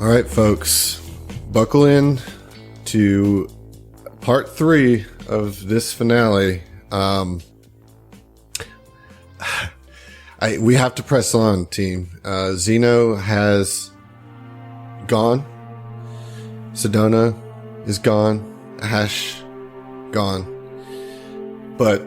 All right, folks, buckle in to part 3 of this finale. We have to press on, team. Zeno has gone. Sedona is gone. Ash gone. But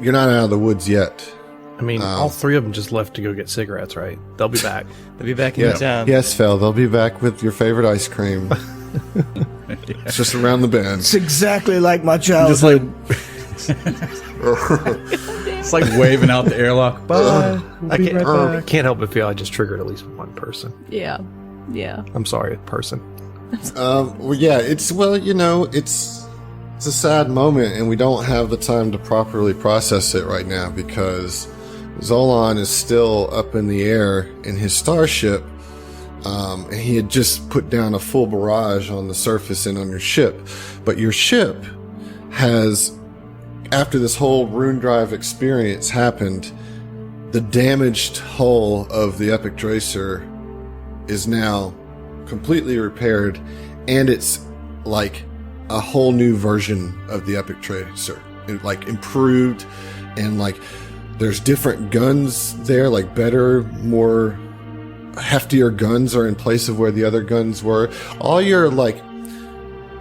you're not out of the woods yet. I mean, all 3 of them just left to go get cigarettes, right? They'll be back. They'll be back in town. Yes, Fel, they'll be back with your favorite ice cream. It's just around the bend. It's exactly like my childhood. It's like waving out the airlock. Bye. I can't help but feel I just triggered at least one person. Yeah. I'm sorry, person. Well, yeah, it's a sad moment, and we don't have the time to properly process it right now because Zolan is still up in the air in his starship, and he had just put down a full barrage on the surface and on your ship. But your ship has, after this whole rune drive experience happened, the damaged hull of the Epic Tracer is now completely repaired, and it's like a whole new version of the Epic Tracer, like improved, and like there's different guns there, like better, more heftier guns are in place of where the other guns were. All your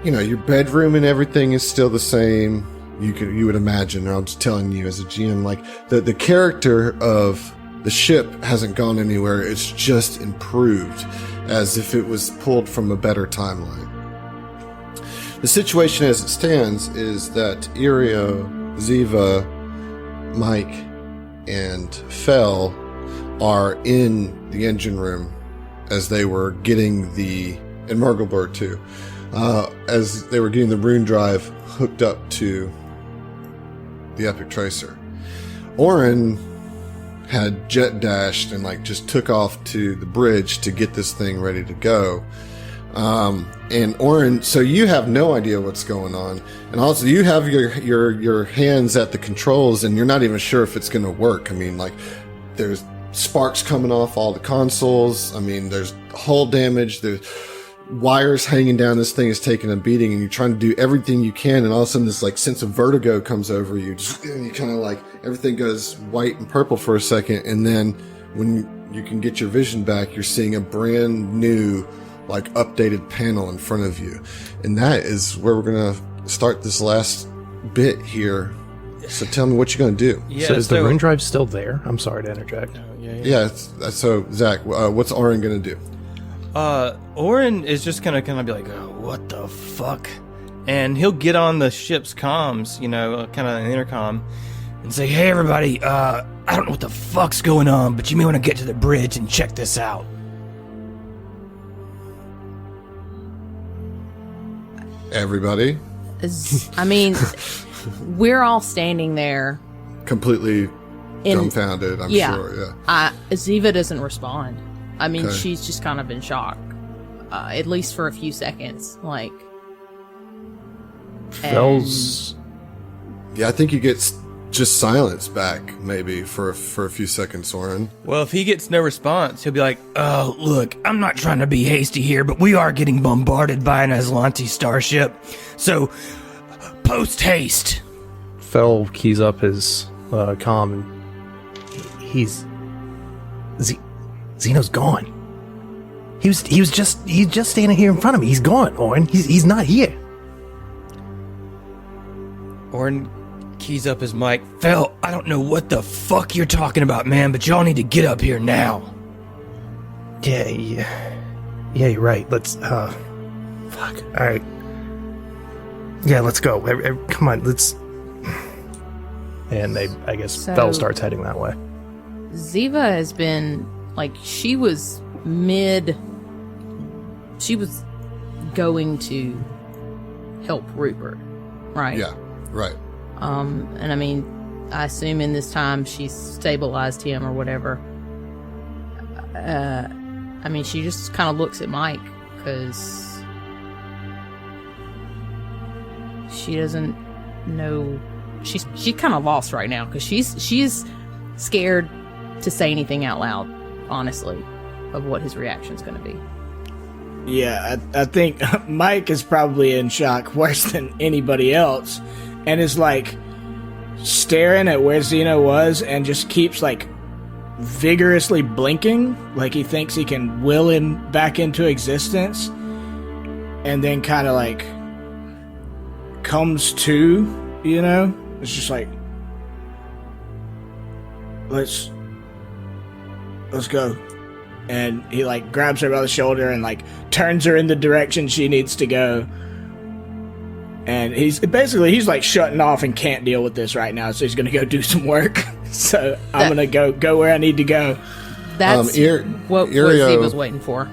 your bedroom and everything is still the same. You would imagine. I'm just telling you as a GM, like the character of the ship hasn't gone anywhere. It's just improved, as if it was pulled from a better timeline. The situation as it stands is that Irio, Ziva, Mike, and Fel are in the engine room as they were getting and Mergelberg too, as they were getting the rune drive hooked up to the Epic Tracer. Orin had jet dashed and just took off to the bridge to get this thing ready to go. And Orin, so you have no idea what's going on, and also you have your hands at the controls, and you're not even sure if it's going to work. I mean, there's sparks coming off all the consoles. I mean, there's hull damage. There's wires hanging down. This thing is taking a beating, and you're trying to do everything you can, and all of a sudden this sense of vertigo comes over you. And you kind of everything goes white and purple for a second, and then when you can get your vision back, you're seeing a brand new updated panel in front of you. And that is where we're going to start this last bit here. So tell me what you're going to do. Yeah, so is the rune drive still there? I'm sorry to interject. Yeah, so Zach, what's Orin going to do? Orin is just going to be like, oh, what the fuck? And he'll get on the ship's comms, kind of an intercom, and say, hey, everybody, I don't know what the fuck's going on, but you may want to get to the bridge and check this out. Everybody? I mean, we're all standing there. Completely dumbfounded, I'm sure, yeah. Ziva doesn't respond. I mean, she's just kind of in shock. At least for a few seconds. Fel's... Yeah, I think you get just silence back, maybe, for a few seconds, Orin. Well, if he gets no response, he'll be like, oh, look, I'm not trying to be hasty here, but we are getting bombarded by an Aslanti starship. So, post-haste. Fel keys up his comm, and Zeno's gone. He's just standing here in front of me. He's gone, Orin. He's not here. Orin keys up his mic. Fel, I don't know what the fuck you're talking about, man, but y'all need to get up here now. Yeah, you're right. Let's, fuck. Alright. Yeah, let's go. Come on, let's... And I guess Fel starts heading that way. Ziva has been, she was going to help Rupert, right? Yeah, right. And I mean, I assume in this time she's stabilized him or whatever. I mean, she just kind of looks at Mike because she doesn't know. She's kind of lost right now because she's scared to say anything out loud, honestly. of what his reaction's going to be. Yeah, I think Mike is probably in shock worse than anybody else, and is like staring at where Xeno was and just keeps like vigorously blinking, like he thinks he can will him back into existence, and then kind of like comes to, you know? It's just like, let's go. And he like grabs her by the shoulder and like turns her in the direction she needs to go. And he's like shutting off and can't deal with this right now, so he's gonna go do some work. So I'm gonna go where I need to go. That's what Steve was waiting for.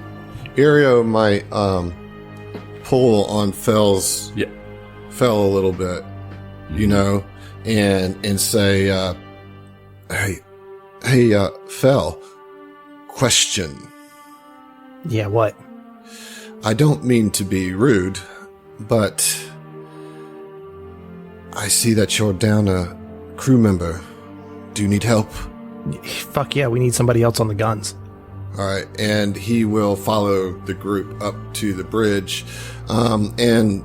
Irio might pull on Fell a little bit, you know, and say, hey, Fell. Question. Yeah, what? I don't mean to be rude, but I see that you're down a crew member. Do you need help? Fuck yeah, we need somebody else on the guns. All right, and he will follow the group up to the bridge. And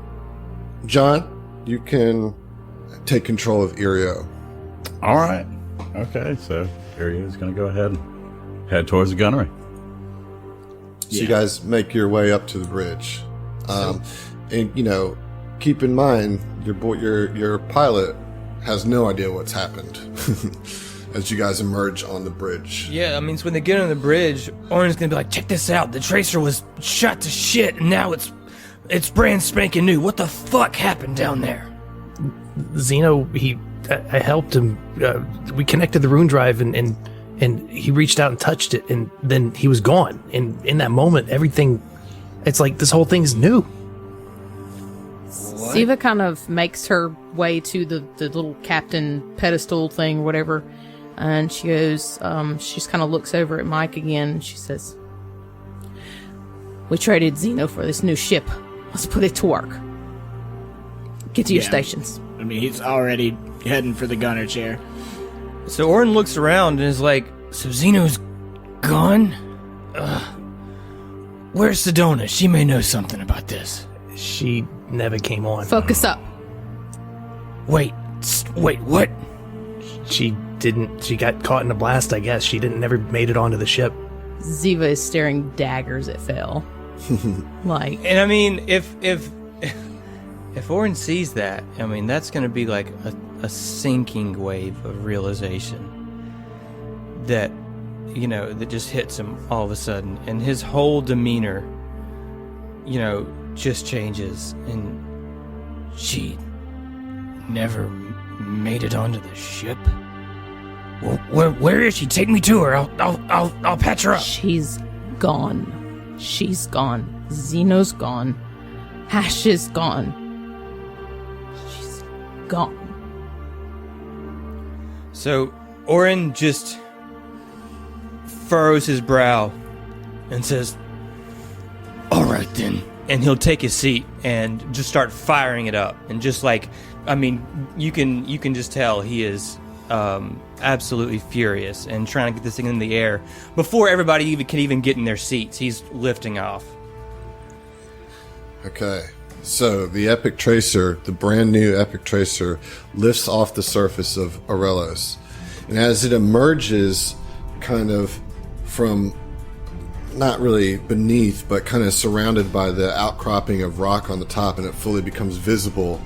John, you can take control of Irio. All right. Okay, so Irio's going to go ahead and head towards the gunnery. So you guys make your way up to the bridge. And, you know, keep in mind, your pilot has no idea what's happened as you guys emerge on the bridge. Yeah, I mean, so when they get on the bridge, Orin's gonna be like, check this out. The tracer was shot to shit, and now it's brand spanking new. What the fuck happened down there? Xeno, I helped him. We connected the rune drive, and he reached out and touched it, and then he was gone. And in that moment, everything, it's like this whole thing's new. Siva kind of makes her way to the little captain pedestal thing, whatever, and she goes, she just kind of looks over at Mike again, and she says, we traded Xeno for this new ship. Let's put it to work. Get to your stations. I mean, he's already heading for the gunner chair. So Orin looks around and is like, so Xeno's gone? Where's Sedona? She may know something about this. She never came on. Focus up. Wait, what? She didn't. She got caught in a blast, I guess. She never made it onto the ship. Ziva is staring daggers at Phil. Like, and I mean, if Orin sees that, I mean, that's going to be like a sinking wave of realization that, you know, that just hits him all of a sudden, and his whole demeanor, you know, just changes. And she never made it onto the ship. Well, where is she? Take me to her. I'll patch her up. She's gone. She's gone. Xeno's gone. Hash is gone. She's gone. So Orin just furrows his brow and says, all right then. And he'll take his seat and just start firing it up. And just like, I mean, you can just tell he is absolutely furious and trying to get this thing in the air before everybody can even get in their seats. He's lifting off. Okay, so the Epic Tracer, the brand new Epic Tracer, lifts off the surface of Aurelos. And as it emerges kind of from, not really beneath, but kind of surrounded by the outcropping of rock on the top, and it fully becomes visible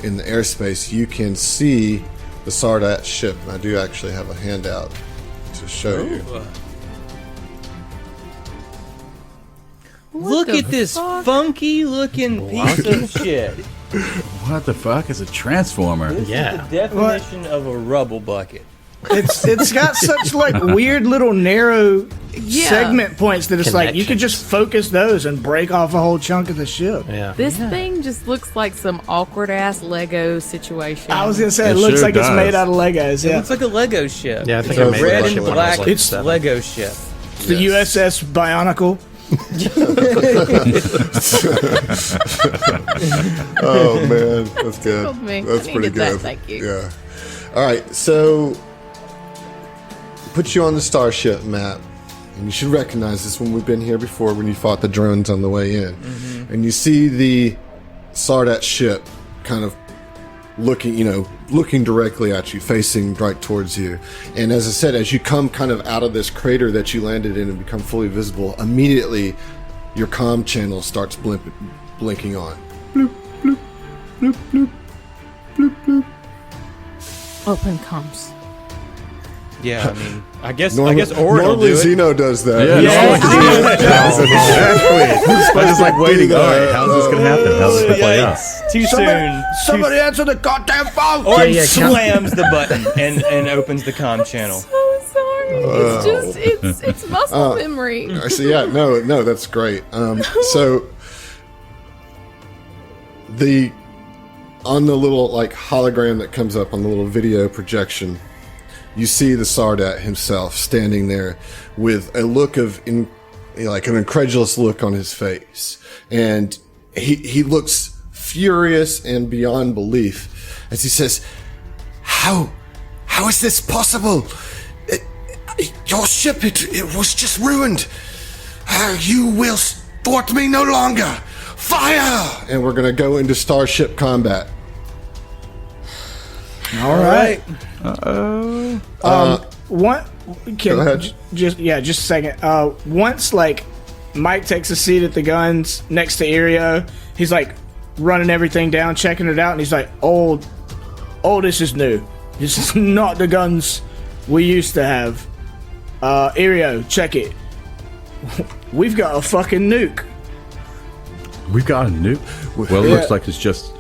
in the airspace, you can see the Sardat ship. And I do actually have a handout to show you. Look at this funky looking piece of shit. What the fuck is a transformer? This is the definition of a rubble bucket. It's got such like weird little narrow segment points that it's like you could just focus those and break off a whole chunk of the ship. Yeah. This thing just looks like some awkward ass Lego situation. I was gonna say it looks like it's made out of Legos. It Yeah, looks like a Lego ship. Yeah, I think it's I a made red it and when I was black like 7. Lego ship. it's the USS Bionicle. Oh man, that's good. Told me. That's I pretty needed that, good. thank you. Yeah. All right, so put you on the starship map, and you should recognize this when we've been here before when you fought the drones on the way in. And you see the Sardat ship kind of looking directly at you, facing right towards you. And as I said, as you come kind of out of this crater that you landed in and become fully visible, immediately your comm channel starts blinking on. Bloop, bloop, bloop, bloop, bloop, bloop. Open comms. Yeah, I mean, I guess Orin will normally do it. Zeno does that. I was like waiting. All right, how's this going to happen? How's this going to play out? Too soon. Somebody answer the goddamn phone! Orin slams the button and opens the comm channel. So sorry. It's muscle memory. So yeah, no, that's great. So on the little like hologram that comes up on the little video projection, you see the Sardat himself standing there with a look of like an incredulous look on his face, and he looks furious and beyond belief as he says, "How is this possible? Your ship, it was just ruined. You will thwart me no longer. Fire!" And we're gonna go into starship combat. All right. Go ahead. Just a second. Once like Mike takes a seat at the guns next to Aeon, he's like running everything down, checking it out, and he's like, "Oh, this is new. This is not the guns we used to have. Aeon, check it. We've got a fucking nuke." We've got a nuke? Well, it looks like it's just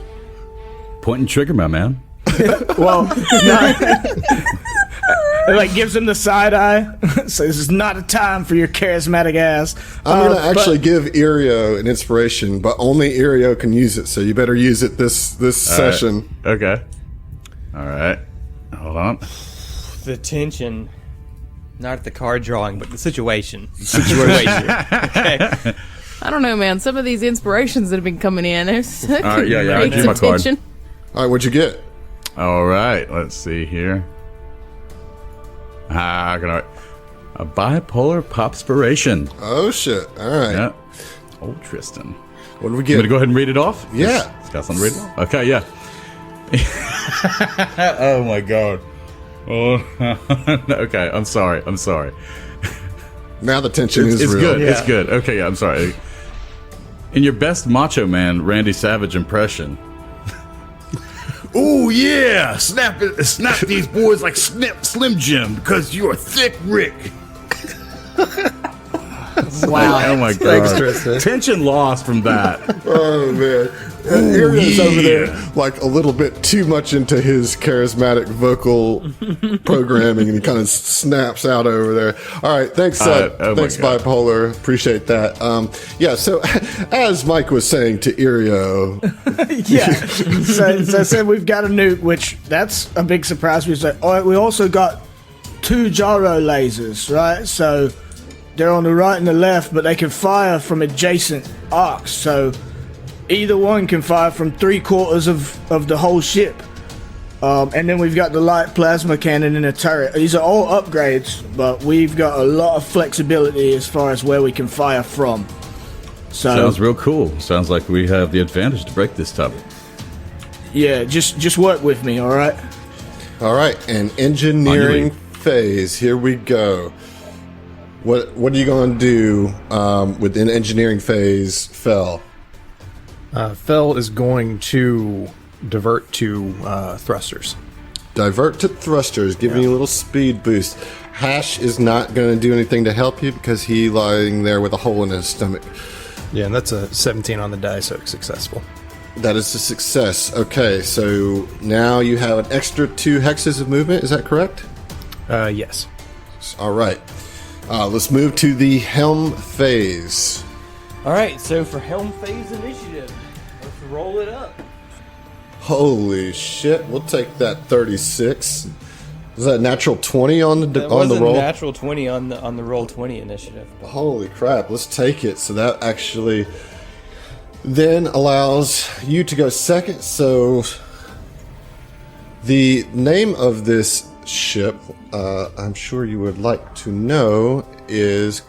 point and trigger, my man. Well, it like gives him the side eye. So this is not a time for your charismatic ass. I'm going to actually give Aeon an inspiration, but only Aeon can use it, so you better use it this session. Right. Okay. All right. Hold on. The tension, not at the card drawing, but the situation. Okay. I don't know, man. Some of these inspirations that have been coming in, I drew my card. tension. All right, what'd you get? All right. Let's see here. A bipolar popspiration. Oh, shit. All right. Yeah. Oh, Tristan. What do we You get? want to go ahead and read it off? Yeah. It's got something to read it off? Okay, yeah. Oh, my God. Oh, okay, I'm sorry. Now the tension is It's real. good. It's good. Okay, yeah, I'm sorry. In your best Macho Man Randy Savage impression. Oh yeah, snap these boys like Slim Jim because you're thick, Rick. Wow. Oh my God. Thanks, Tristan. Tension lost from that. Oh, man. Aeon's over there like a little bit too much into his charismatic vocal programming, and he kind of snaps out over there. All right, thanks thanks Bipolar, appreciate that. So as Mike was saying to Aeon, So I said we've got a nuke, which that's a big surprise. We said, all right, we also got 2 gyro lasers, right? So they're on the right and the left, but they can fire from adjacent arcs. So either one can fire from 3/4 of the whole ship. And then we've got the light plasma cannon and a turret. These are all upgrades, but we've got a lot of flexibility as far as where we can fire from. So Sounds real cool. Sounds like we have the advantage to break this top. yeah, just work with me, all right? all right, and engineering phase. Here we go. What are you going to do within engineering phase, Fel? Fel is going to divert to thrusters. Divert to thrusters, giving you a little speed boost. Hash is not going to do anything to help you because he's lying there with a hole in his stomach. Yeah, and that's a 17 on the die, so successful. That is a success. Okay, so now you have an extra 2 hexes of movement. Is that correct? Yes. All right. Let's move to the helm phase. All right, so for helm phase initiative, let's roll it up. Holy shit! We'll take that 36. Is that a natural 20 on the That on was the a roll? natural 20 on the roll 20 initiative. Holy crap! Let's take it. So that actually then allows you to go second. So the name of this ship, I'm sure you would like to know, is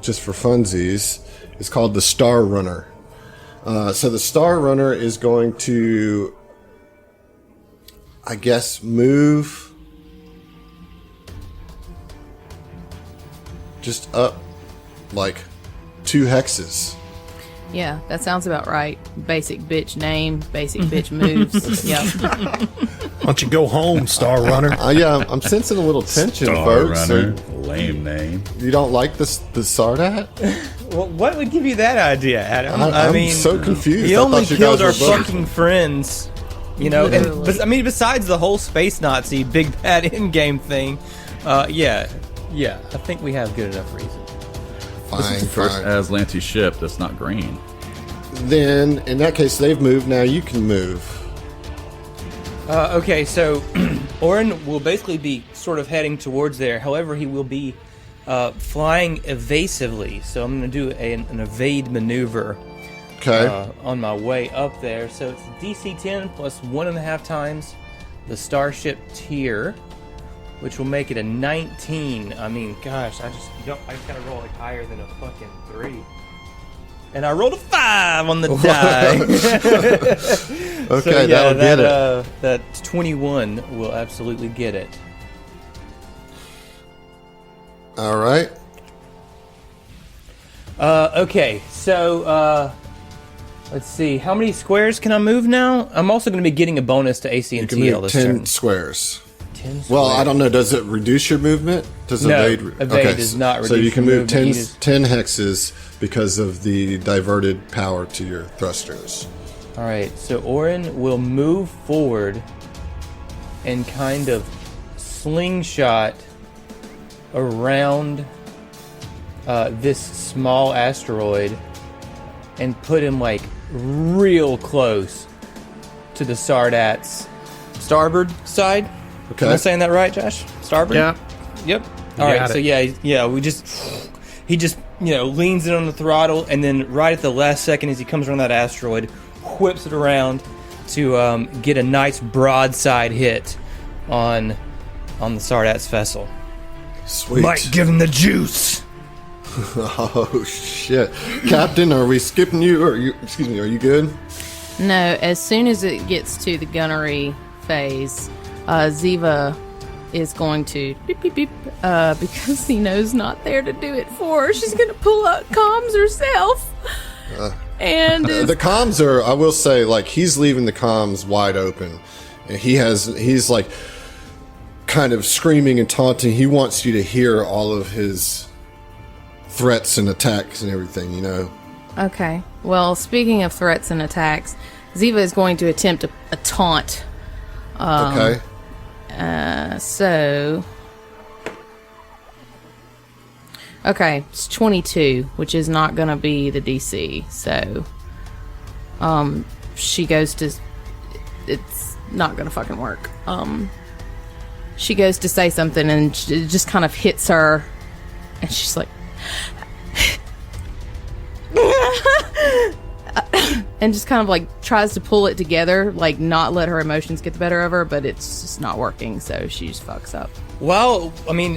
just for funsies, is called the Star Runner. So the Star Runner is going to, I guess, move just up like 2 hexes. Yeah, that sounds about right. Basic bitch name, basic bitch moves. Yep. Why don't you go home, Star Runner? Yeah, I'm sensing a little tension, Star folks. Runner. Lame name. You don't like the Sardat? Well, what would give you that idea, Adam? I'm so confused. He I only thought you killed our guys were both- fucking friends. You know, and Literally. besides the whole space Nazi big bad in-game thing, yeah, I think we have good enough reason. This is the first Aslanti ship that's not green. Then, in that case, they've moved. Now you can move. Okay, so Orin will basically be sort of heading towards there. However, he will be flying evasively. So I'm going to do an evade maneuver Okay. on my way up there. So it's DC 10 plus 1.5 times the starship tier, which will make it a 19. I mean, gosh, I just gotta roll like higher than a fucking 3. And I rolled a 5 on the die. Okay, that'll get it. That 21 will absolutely get it. All right. Okay, so let's see. How many squares can I move now? I'm also going to be getting a bonus to AC You and can TL move this 10 turn. squares. 10 squares. Well, I don't know. Does it reduce your movement? Does No, evade? evade does not So you reduce can your move movement. 10, You just- 10 hexes because of the diverted power to your thrusters. All right, so Orin will move forward and kind of slingshot around this small asteroid and put him like real close to the Sardat's starboard side. Okay. Am I saying that right, Josh? Starboard? Yeah. Yep. All right. got So it. he just leans in on the throttle, and then right at the last second, as he comes around that asteroid, whips it around to get a nice broadside hit on the Sardat's vessel. Sweet. Might give him the juice. Oh shit, Captain, are we skipping you? Or excuse me, are you good? No, as soon as it gets to the gunnery phase, Ziva is going to beep beep beep because Zeno's not there to do it for her. She's going to pull out comms herself. And The comms are, I will say, like, he's leaving the comms wide open. And he's like kind of screaming and taunting. He wants you to hear all of his threats and attacks and everything, you know. okay. Well, speaking of threats and attacks, Ziva is going to attempt a taunt. Okay. Okay, it's 22, which is not going to be the DC. So, she goes to. It's not going to fucking work. She goes to say something and it just kind of hits her, and she's like, and just kind of like tries to pull it together, like not let her emotions get the better of her, but it's just not working. So she just fucks up. Well, I mean,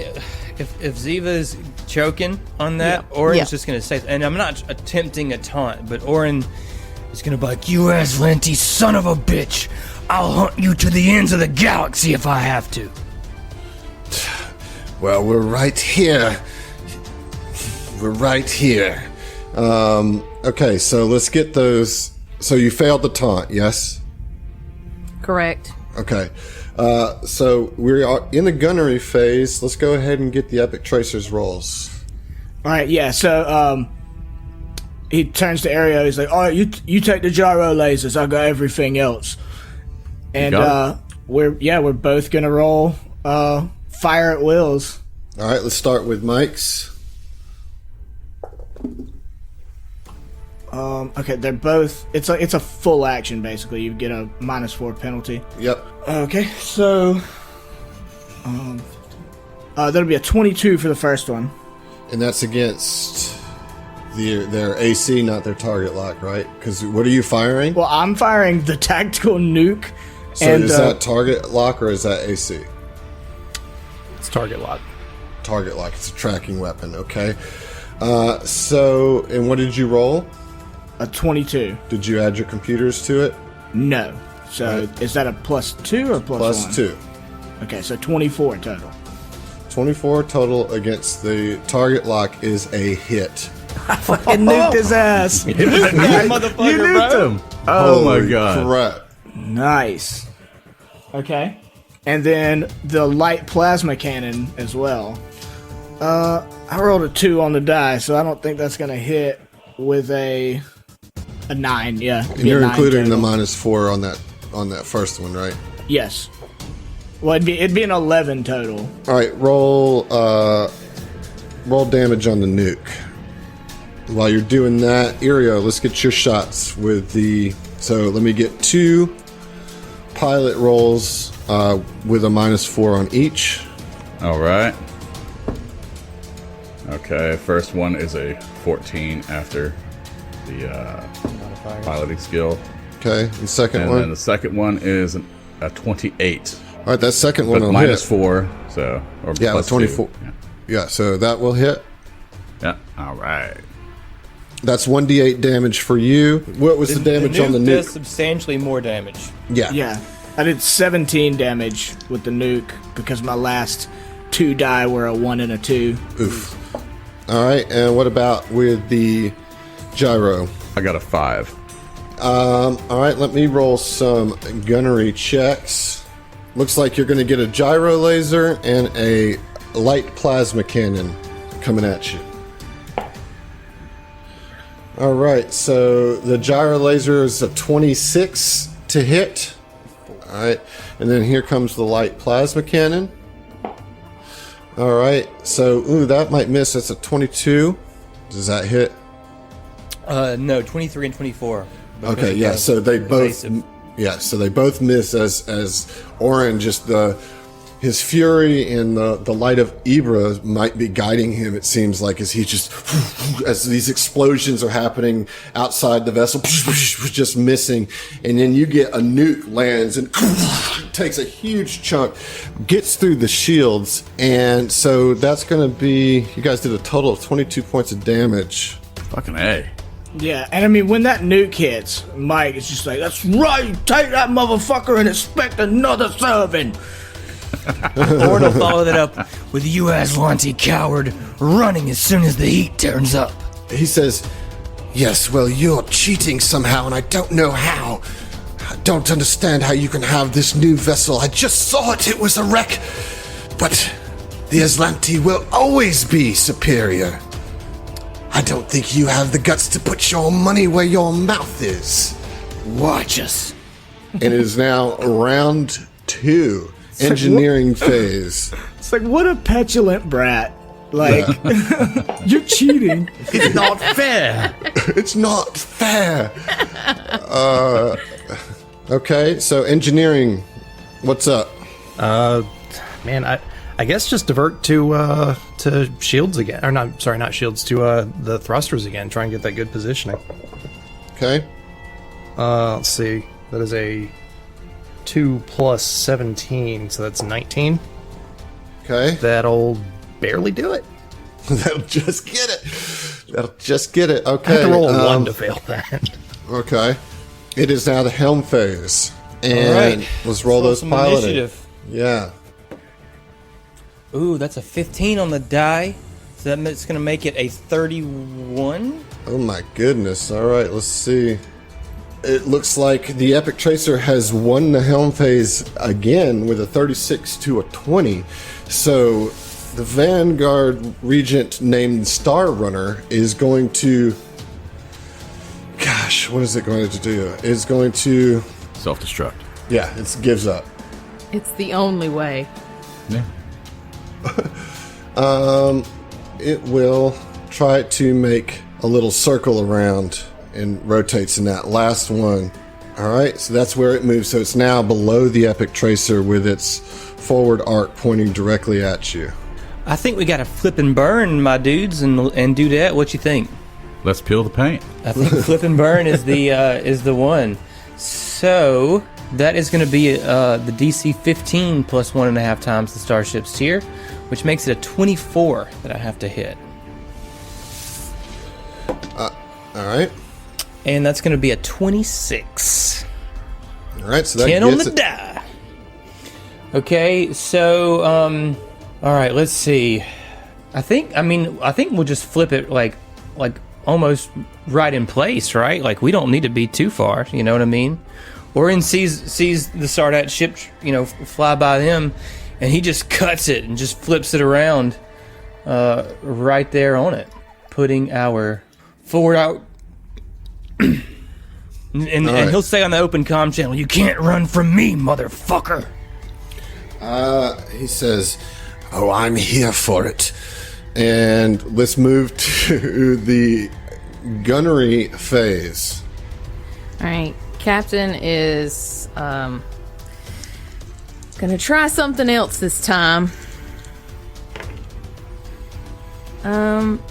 if Ziva's choking on that, Yeah. Orin's Yeah. just going to say, and I'm not attempting a taunt, but Orin is going to be like, "You Aslanti son of a bitch! I'll hunt you to the ends of the galaxy if I have to." Well, we're right here. We're right here. Okay, so let's get those. So you failed the taunt, yes? Correct. Okay. So we are in the gunnery phase. Let's go ahead and get the Epic Tracers rolls. All right, yeah. So he turns to Aeon. He's like, "All right, you take the gyro lasers. I got everything else." And got we're both gonna roll fire at wills. All right, let's start with Mike's. Okay, they're both. It's a full action basically. You get a -4 penalty. Yep. Okay, so that'll be a 22 for the first one. And that's against their AC, not their target lock, right? Because what are you firing? Well, I'm firing the tactical nuke. So and is that target lock or is that AC? It's target lock. Target lock. It's a tracking weapon, okay? So, and what did you roll? A 22. Did you add your computers to it? No. So is that a +2 or Plus 1? 2. Okay, so 24 total. 24 total against the target lock is a hit. And nuked his ass. You nuked him. Oh my Holy god. crap. Nice. Okay. And then the light plasma cannon as well. I rolled a 2 on the die, so I don't think that's going to hit with a 9, yeah. And you're including the -4 on that first one, right? Yes. Well, it'd be an 11 total. All right, roll damage on the nuke. While you're doing that, Irio, let's get your shots with the... So let me get 2 pilot rolls with a -4 on each. All right. Okay, first one is a 14 after the piloting skill. Okay, the second And one. then the second one is a 28. All right, that second one But will hit. -4, so... Or Yeah, plus 24. 2. Yeah. Yeah, so that will hit. Yeah, all right. That's 1d8 damage for you. What was the damage on the does nuke? substantially more damage. Yeah. Yeah. I did 17 damage with the nuke because my last 2 die were a 1 and a 2. Oof. All right, and what about with the gyro? I got a 5. All right, let me roll some gunnery checks. Looks like you're going to get a gyro laser and a light plasma cannon coming at you. All right, so the gyro laser is a 26 to hit. All right, and then here comes the light plasma cannon. All right, so that might miss. That's a 22. Does that hit? No, 23 and 24. Okay, yeah. So they both, so they both miss as Orin just his fury and the light of Ibra might be guiding him. It seems like as he just as these explosions are happening outside the vessel, just missing, and then you get a nuke lands and takes a huge chunk, gets through the shields, and so that's going to be. You guys did a total of 22 points of damage. Fucking A. Yeah, and I mean, when that nuke hits, Mike is just like, that's right, take that motherfucker and expect another serving. Orin will follow that up with "You Aslanti coward, running as soon as the heat turns up." He says, "Yes, well, you're cheating somehow, and I don't know how. I don't understand how you can have this new vessel. I just saw it was a wreck. But the Aslanti will always be superior. I don't think you have the guts to put your money where your mouth is. Watch us." And it is now round 2, engineering phase. It's like, what a petulant brat. Like, you're cheating. It's not fair. It's not fair. Okay, so engineering, what's up? Man, I guess just divert to shields again, or not? Sorry, not shields. To the thrusters again. Try and get that good positioning. Okay. Let's see. That is a 2 plus 17, so that's 19. Okay. That'll barely do it. That'll just get it. That'll just get it. Okay. I have to roll a 1 to fail that. Okay. It is now the helm phase. And All right. let's roll those some piloting. initiative. Yeah. Ooh, that's a 15 on the die. So that's going to make it a 31. Oh my goodness. All right, let's see. It looks like the Epic Tracer has won the helm phase again with a 36 to a 20. So the Vanguard Regent named Star Runner is going to... Gosh, what is it going to do? It's going to... Self-destruct. Yeah, it gives up. It's the only way. Yeah. It will try to make a little circle around and rotates in that last one. All right, so that's where it moves. So it's now below the Epic Tracer with its forward arc pointing directly at you. I think we got to flip and burn, my dudes, and do that. What you think? Let's peel the paint. I think flip and burn is the one. So that is going to be the DC 15 plus 1.5 times the starship's tier, which makes it a 24 that I have to hit. All right. And that's going to be a 26. All right, so that 10 on gets the it. die. Okay, so, all right, let's see. I think we'll just flip it like almost right in place, right? Like, we don't need to be too far, you know what I mean? Orin sees the Sardat ship, fly by them, and he just cuts it and just flips it around right there on it, putting our forward out. And he'll say on the open comm channel, "You can't run from me, motherfucker." He says, "Oh, I'm here for it." And let's move to the gunnery phase. All right, Captain is gonna try something else this time.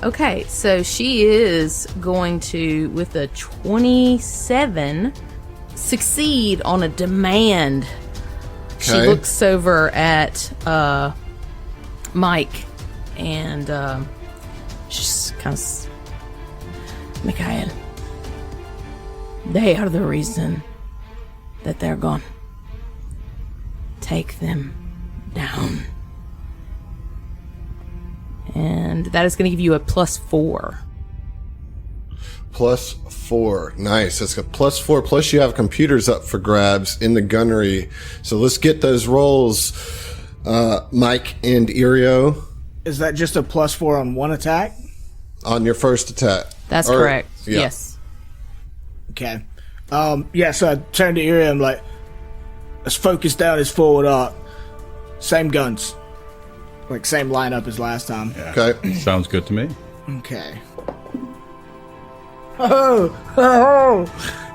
Okay, so she is going to, with a 27, succeed on a demand. She Okay. looks over at Mike and she's kind of Mikhail. They are the reason that they're gone. Take them down. And that is going to give you a +4. +4. Nice. That's got +4. Plus you have computers up for grabs in the gunnery. So let's get those rolls, Mike and Irio, Is that just a +4 on one attack? on your first attack. That's Or- correct. yeah. Yes. Okay. So I turn to Iri. I'm like, let's focus down his forward arc. Same guns. Like, same lineup as last time. Yeah. Okay. Sounds good to me. Okay. Oh!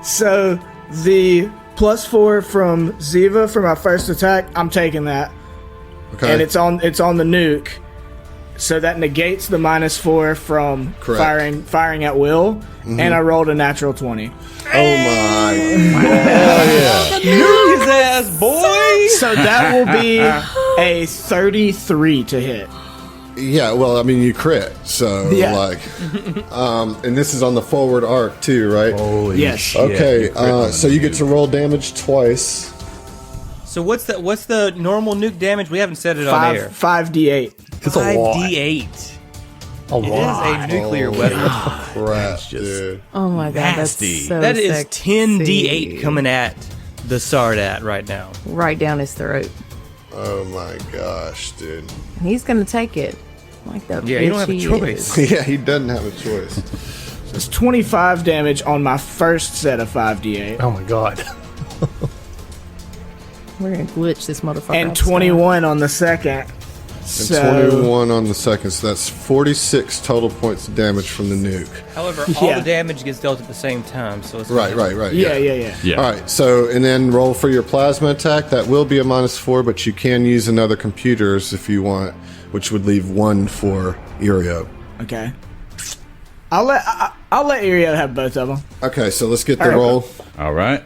So, the +4 from Ziva for my first attack, I'm taking that. Okay. And it's on the nuke. So that negates the -4 from Correct. firing at will. And I rolled a natural 20. Oh my. Nuke his ass, boy! So that will be a 33 to hit. Yeah, well, I mean, you crit, so, Yeah. and this is on the forward arc, too, right? Holy Yes. shit. Okay, You crit on so the you get nuke. to roll damage twice. So what's the normal nuke damage? We haven't said it on air. 5d8. It's a lot. 5d8. A It is lot. a nuclear weapon. Crap, dude. Oh my god, Nasty. that's so That is sexy. 10d8 coming at the Sardat right now. right down his throat. Oh my gosh, dude. And he's gonna take it. Like that. Yeah, you don't bitch have a he choice. is. Yeah, he doesn't have a choice. It's 25 damage on my first set of 5d8. Oh my god. We're gonna glitch this motherfucker. And off the 21 on the second. And So 21 on the second, so that's 46 total points of damage from the nuke. However, all Yeah. the damage gets dealt at the same time, so it's Right. yeah. Yeah. All right, so, and then roll for your plasma attack. That will be a -4, but you can use another computers if you want, which would leave 1 for Irio. Okay. I'll let Irio have both of them. Okay, so let's get the All right. roll. All right.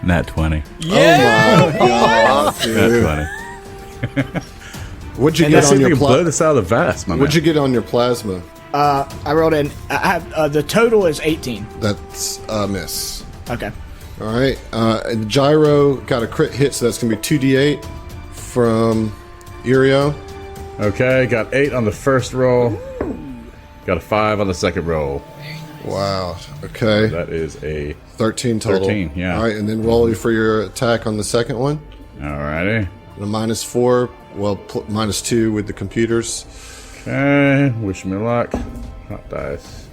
Nat 20. Oh my god, Nat dude. 20. What'd you And get that's on See if your we can blow plasma? this out of the vast, my What'd man. you get on your plasma? I rolled in. I have the total is 18. That's a miss. Okay. All right, and Gyro got a crit hit, so that's gonna be 2d8 from Irio. Okay, got 8 on the first roll. Got a 5 on the second roll. Wow. Okay. That is a 13 total. 13, yeah. All right, and then roll for your attack on the second one. alrighty. And a -4, well, -2 with the computers. Okay, wish me luck. Hot dice.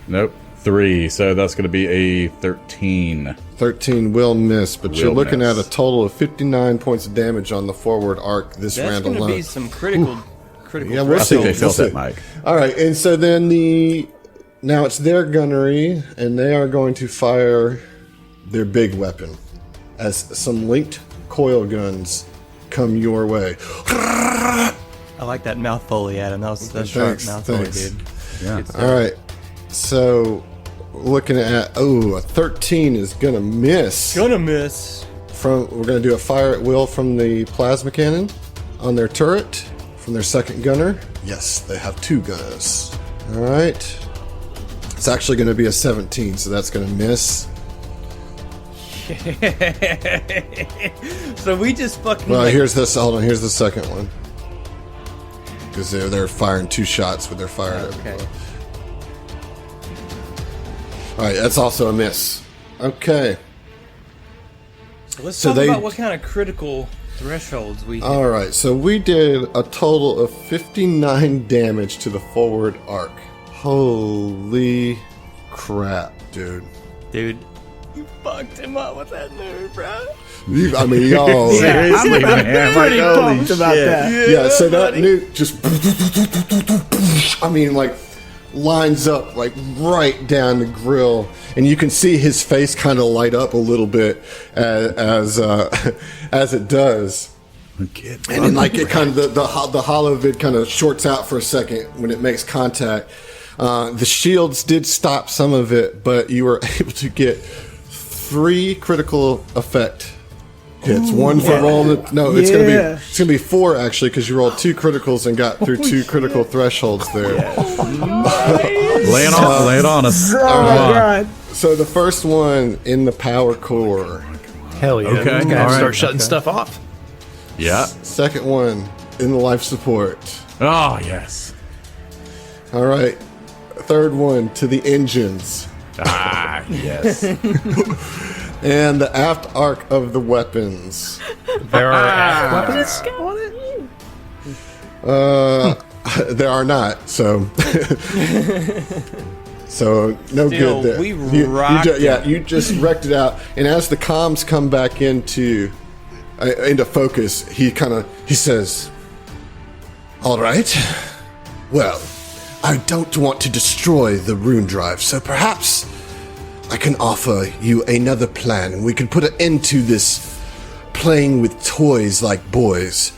Nope. 3, so that's going to be a 13. 13 will miss, but you're Will looking miss. at a total of 59 points of damage on the forward arc this That's round going to alone. be some critical Yeah, we'll I see. think they felt We'll that, see. Mike. All right, and so then now it's their gunnery, and they are going to fire their big weapon as some linked coil guns come your way. I like that mouth foley, Adam. That's sharp Thanks, mouth foley, thanks. dude. Yeah. Good stuff. All right, so looking at a 13 is gonna miss. Gonna miss. We're gonna do a fire at will from the plasma cannon on their turret from their second gunner Yes, they have 2 gunners. All right. It's actually going to be a 17, so that's going to miss. So we just fucking. Well, here's this. Hold on. Here's the second one. Because they're firing 2 shots with their fire. Okay. All right, that's also a miss. Okay. Let's So talk they- about what kind of critical thresholds we hit. All right, so we did a total of 59 damage to the forward arc. Holy crap, dude. Dude, you fucked him up with that move, bro. I mean, y'all. Seriously, man. Pretty Like, holy pumped about shit. that. Yeah, so that nuke just, I mean, like, lines up, like, right down the grill. And you can see his face kind of light up a little bit as it does. Kid. And then, like, it kind of, the hollow vid kind of shorts out for a second when it makes contact. The shields did stop some of it, but you were able to get 3 critical effect hits. One for rolling. It's gonna be 4 actually, because you rolled 2 criticals and got through 2 critical thresholds there. Lay it on us. Oh my god. So the first one in the power core. Hell yeah. Okay, We're gonna have to alright, start shutting okay. stuff off. Yeah. Second one in the life support. Oh, yes. All right. Third one to the engines. Ah, yes. And the aft arc of the weapons. There are weapons on it? There are not, so so no Still, good there. we rocked it. You just wrecked it out. And as the comms come back into focus, he says, "All right, well, I don't want to destroy the rune drive, so perhaps I can offer you another plan, and we can put an end to this playing with toys like boys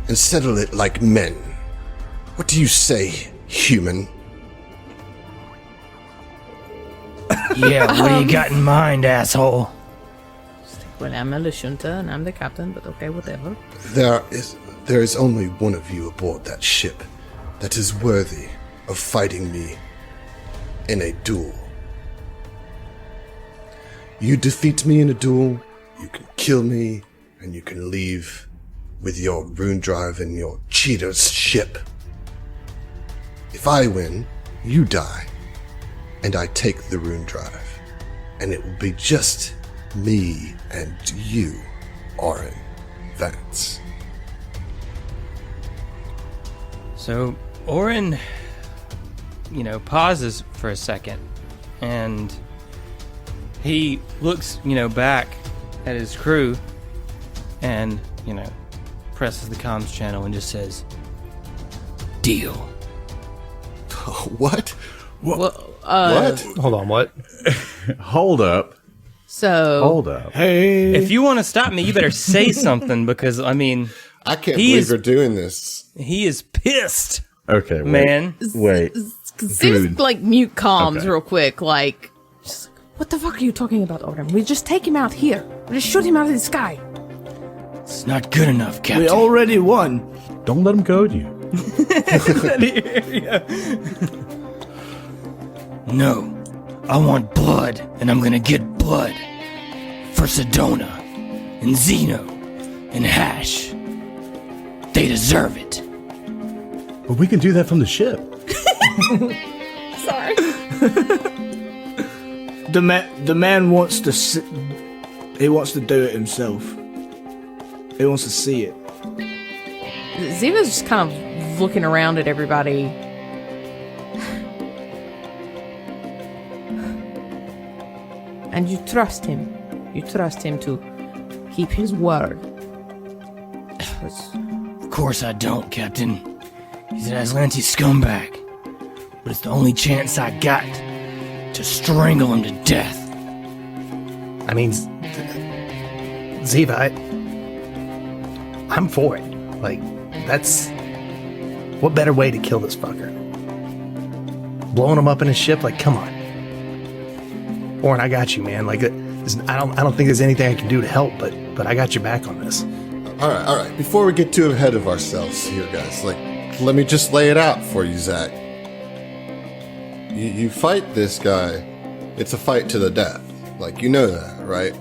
and settle it like men. What do you say, human?" Yeah, what do you got in mind, asshole? Well, I'm a Lashunta and I'm the captain, but okay, whatever. There is only one of you aboard that ship that is worthy of fighting me in a duel. You defeat me in a duel, you can kill me, and you can leave with your rune drive and your cheater's ship. If I win, you die, and I take the rune drive, and it will be just me and you, Oren Vance. So, Oren, pauses for a second, and he looks, back at his crew, and, presses the comms channel and just says, "Deal." What? Well, What? Hold on, what? Hold up. So, Hold up. Hey. If you want to stop me, you better say something, because, I can't He believe is- you're doing this. he is pissed, Okay, wait. man. Wait. Seems Dude. like mute comms Okay. real quick. Like, just, what the fuck are you talking about, Oren? We just take him out here. We just shoot him out of the sky. It's not good enough, Captain. We already won. Don't let him goad you. No, I want blood, and I'm gonna get blood for Sedona and Zeno and Hash. They deserve it. But we can do that from the ship. Sorry. The man wants to he wants to do it himself. He wants to see it. Ziva's just kind of looking around at everybody. And you trust him. You trust him to keep his word. Of course I don't, Captain. He's an Aslanti scumbag. But it's the only chance I got to strangle him to death. I mean, Ziva, I'm for it. Like, that's... What better way to kill this fucker? Blowing him up in his ship? Like, come on. Oren, I got you, man. Like, I don't think there's anything I can do to help, but I got your back on this. All right. Before we get too ahead of ourselves here, guys, like, let me just lay it out for you, Zach. You fight this guy. It's a fight to the death. Like, you know that, right?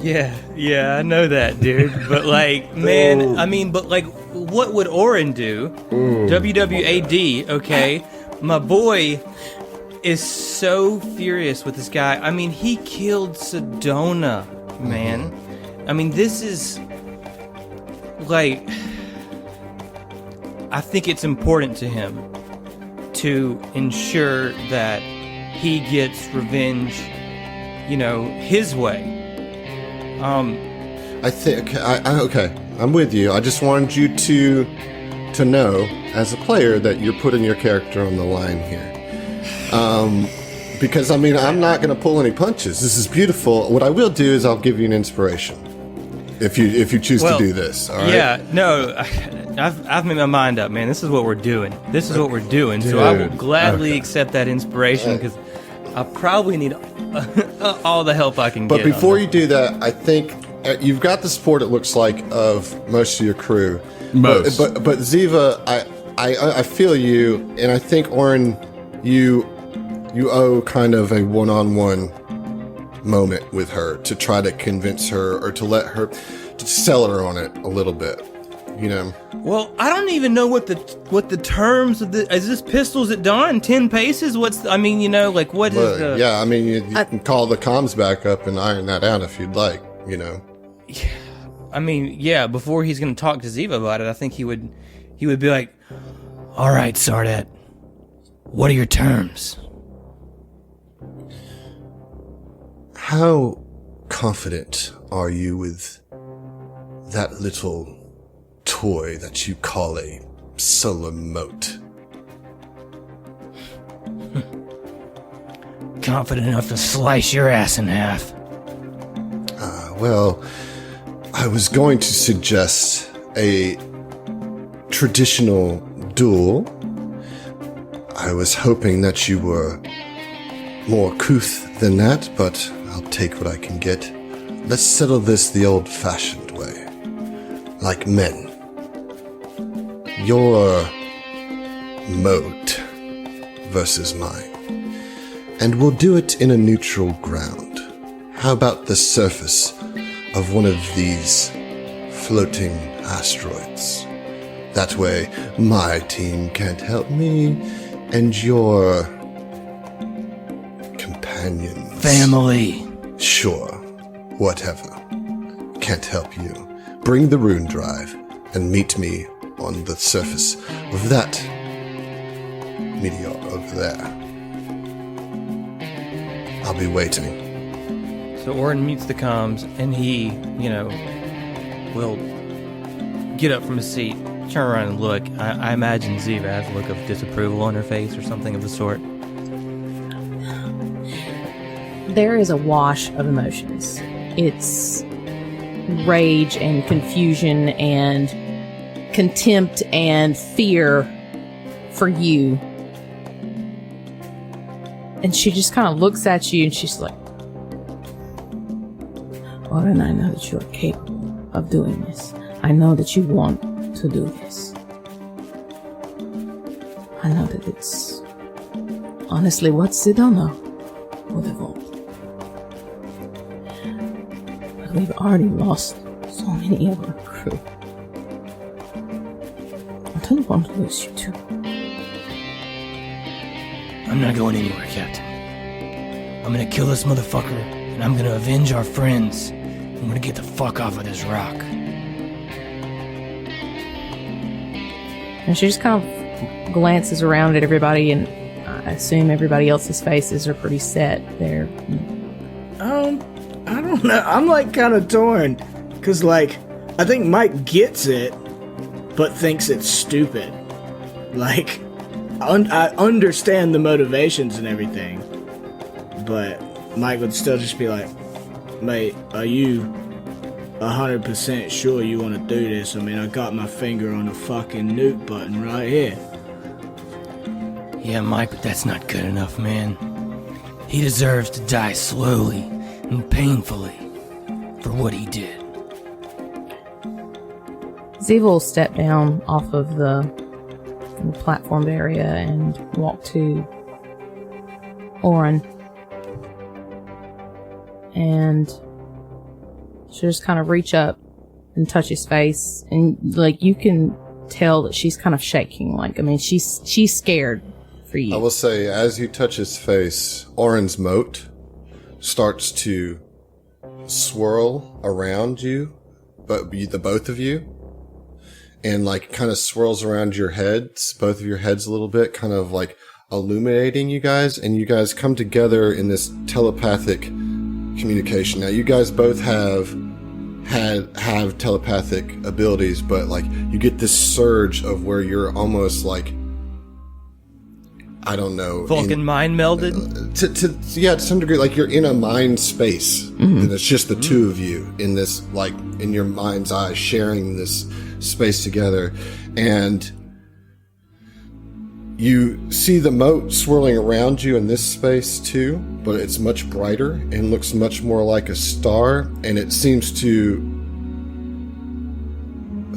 Yeah, I know that, dude. But like, man, I mean, but like, what would Orin do? WWAD, okay? My boy is so furious with this guy. I mean, he killed Sedona, man. I mean, this is like, I think it's important to him to ensure that he gets revenge, you know, his way. I think okay. I'm with you. I just wanted you to know, as a player, that you're putting your character on the line here. Because I mean, I'm not going to pull any punches. This is beautiful. What I will do is I'll give you an inspiration if you choose to do this. All right? Yeah. No, I've made my mind up, man. This is what we're doing. Dude. So I will gladly accept that inspiration because I probably need all the help I can get. But before you do that, I think you've got the support, it looks like, of most of your crew. Most. But Ziva, I feel you, and I think, Orin, you owe kind of a one-on-one moment with her to try to convince her, or to let her, to sell her on it a little bit, you know? Well, I don't even know what the terms of the, is this pistols at dawn, 10 paces? I mean, you know, like what is the... Yeah, I mean, you can call the comms back up and iron that out if you'd like, you know? Yeah. I mean, yeah, before he's going to talk to Ziva about it, I think he would be like, all right, Sardat, what are your terms? How confident are you with that little toy that you call a solar moat? Confident enough to slice your ass in half. Well, I was going to suggest a traditional duel. I was hoping that you were more couth than that, but I'll take what I can get. Let's settle this the old-fashioned way. Like men. Your moat versus mine. And we'll do it in a neutral ground. How about the surface of one of these floating asteroids? That way, my team can't help me, and your companions... Family. Sure, whatever. Can't help you. Bring the rune drive and meet me on the surface of that meteor over there. I'll be waiting. So Orin meets the comms, and he, you know, will get up from his seat, turn around and look. I imagine Ziva has a look of disapproval on her face or something of the sort. There is a wash of emotions. It's rage and confusion and contempt and fear for you. And she just kind of looks at you and she's like, Orin, I know that you are capable of doing this. I know that you want to do this. I know that it's honestly what Sedona would have wanted. But we've already lost so many of our crew. I don't want to lose you too. I'm not going anywhere, Captain. I'm gonna kill this motherfucker, and I'm gonna avenge our friends. I'm gonna get the fuck off of this rock. And she just kind of glances around at everybody, and I assume everybody else's faces are pretty set there. I don't know. I'm like kind of torn, cause like I think Mike gets it, but thinks it's stupid. Like I understand the motivations and everything, but Mike would still just be like, "Mate, are you 100% sure you want to do this? I mean, I got my finger on the fucking nuke button right here." Yeah, Mike, but that's not good enough, man. He deserves to die slowly and painfully for what he did. Ziva will step down off of the platformed area and walk to Oren. And she'll just kind of reach up and touch his face. And, like, you can tell that she's kind of shaking. Like, I mean, she's scared for you. I will say, as you touch his face, Oren's moat starts to swirl around you, but the both of you, and like kind of swirls around your heads, both of your heads a little bit, kind of like illuminating you guys, and you guys come together in this telepathic communication. Now, you guys both have telepathic abilities, but like you get this surge of where you're almost like, I don't know, Vulcan mind melded. To some degree, like you're in a mind space, and it's just the two of you in this, like in your mind's eye, sharing this space together, and you see the moat swirling around you in this space too, but it's much brighter and looks much more like a star, and it seems to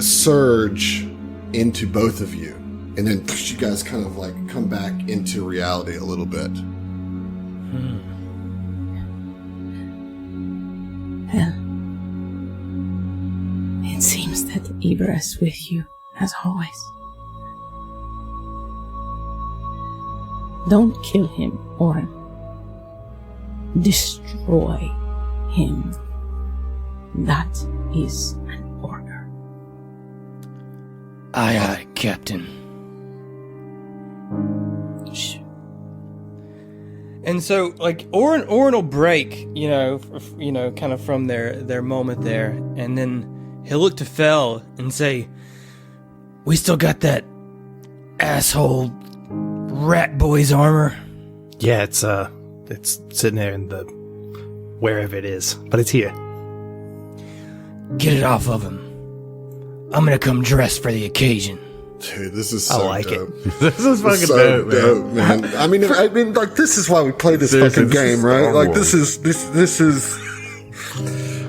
surge into both of you. And then you guys kind of like come back into reality a little bit. Well, it seems that Ibra is with you, as always. Don't kill him, Oren. Destroy him. That is an order. Aye, Captain. And so, like, Oren will break, kind of from their moment there, and then he'll look to Fel and say, "We still got that asshole rat boy's armor." Yeah, it's sitting there in the wherever it is, but it's here. Get it off of him. I'm gonna come dressed for the occasion. Dude, this is so like dope. This is fucking So dope, man. man. I mean, like, this is why we play this Seriously, fucking this game, is right? Star Like, Wars. this is.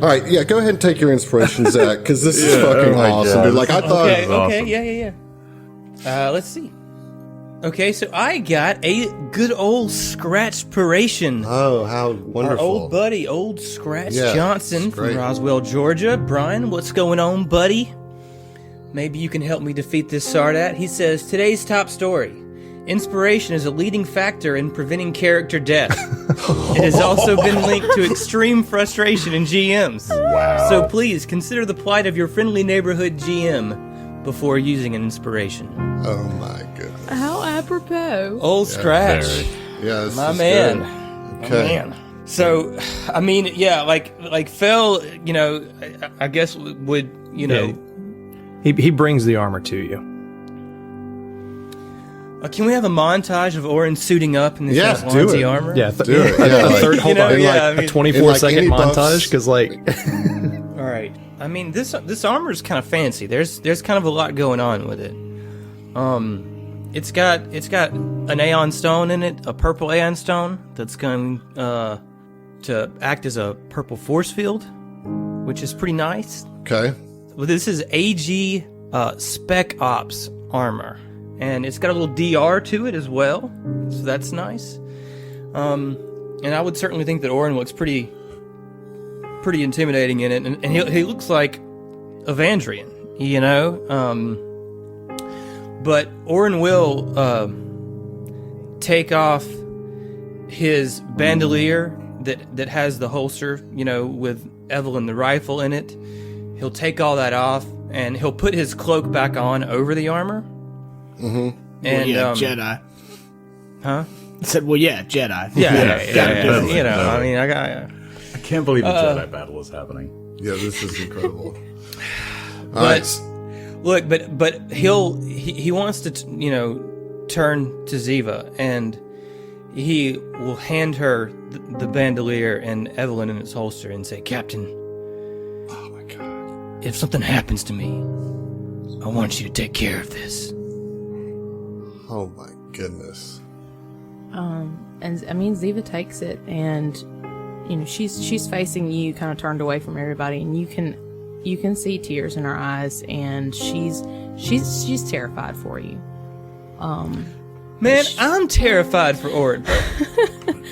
All right, yeah. Go ahead and take your inspiration, Zach, because this is fucking oh my awesome, God. dude. Like, I thought. Okay, awesome. yeah. Let's see. Okay, so I got a good old Scratchpiration. Oh, how Our wonderful! old buddy, old Scratch Yeah, Johnson it's from great. Roswell, Georgia. Brian, what's going on, buddy? Maybe you can help me defeat this Sardat. He says, today's top story. Inspiration is a leading factor in preventing character death. It has also been linked to extreme frustration in GMs. Wow. So please consider the plight of your friendly neighborhood GM before using an inspiration. Oh my goodness! How apropos. Old Scratch. very. Yeah, this My is man. good. My Okay. man. So, I mean, yeah, like Fel, I guess would, He brings the armor to you. Can we have a montage of Oren suiting up in this Yeah, nice do onesie it. armor? Yeah, Do it, yeah, a like- third. Hold You know, on, yeah, I mean- a 24-second any buffs- montage because, like, All right. I mean, this armor is kind of fancy. There's kind of a lot going on with it. It's got an Aeon stone in it, a purple Aeon stone that's going to act as a purple force field, which is pretty nice. Okay. Well, this is AG Spec Ops armor, and it's got a little DR to it as well, so that's nice. And I would certainly think that Oren looks pretty intimidating in it, and he looks like Evandrian, But Oren will take off his bandolier that has the holster, with Evelyn the rifle in it. He'll take all that off, and he'll put his cloak back on over the armor. Mm-hmm. And Jedi. huh? I said, well, yeah, Jedi. Yeah. definitely. I mean, I got. I can't believe the Jedi battle is happening. Yeah, this is incredible. All But right. look, but he wants to turn to Ziva, and he will hand her the bandolier and Evelyn in its holster and say, "Captain, Oh my god. if something happens to me, I want you to take care of this." Oh my goodness. And I mean, Ziva takes it, and she's facing you, kind of turned away from everybody, and you can you can see tears in her eyes, and she's terrified for you. Man, I'm terrified for Orin.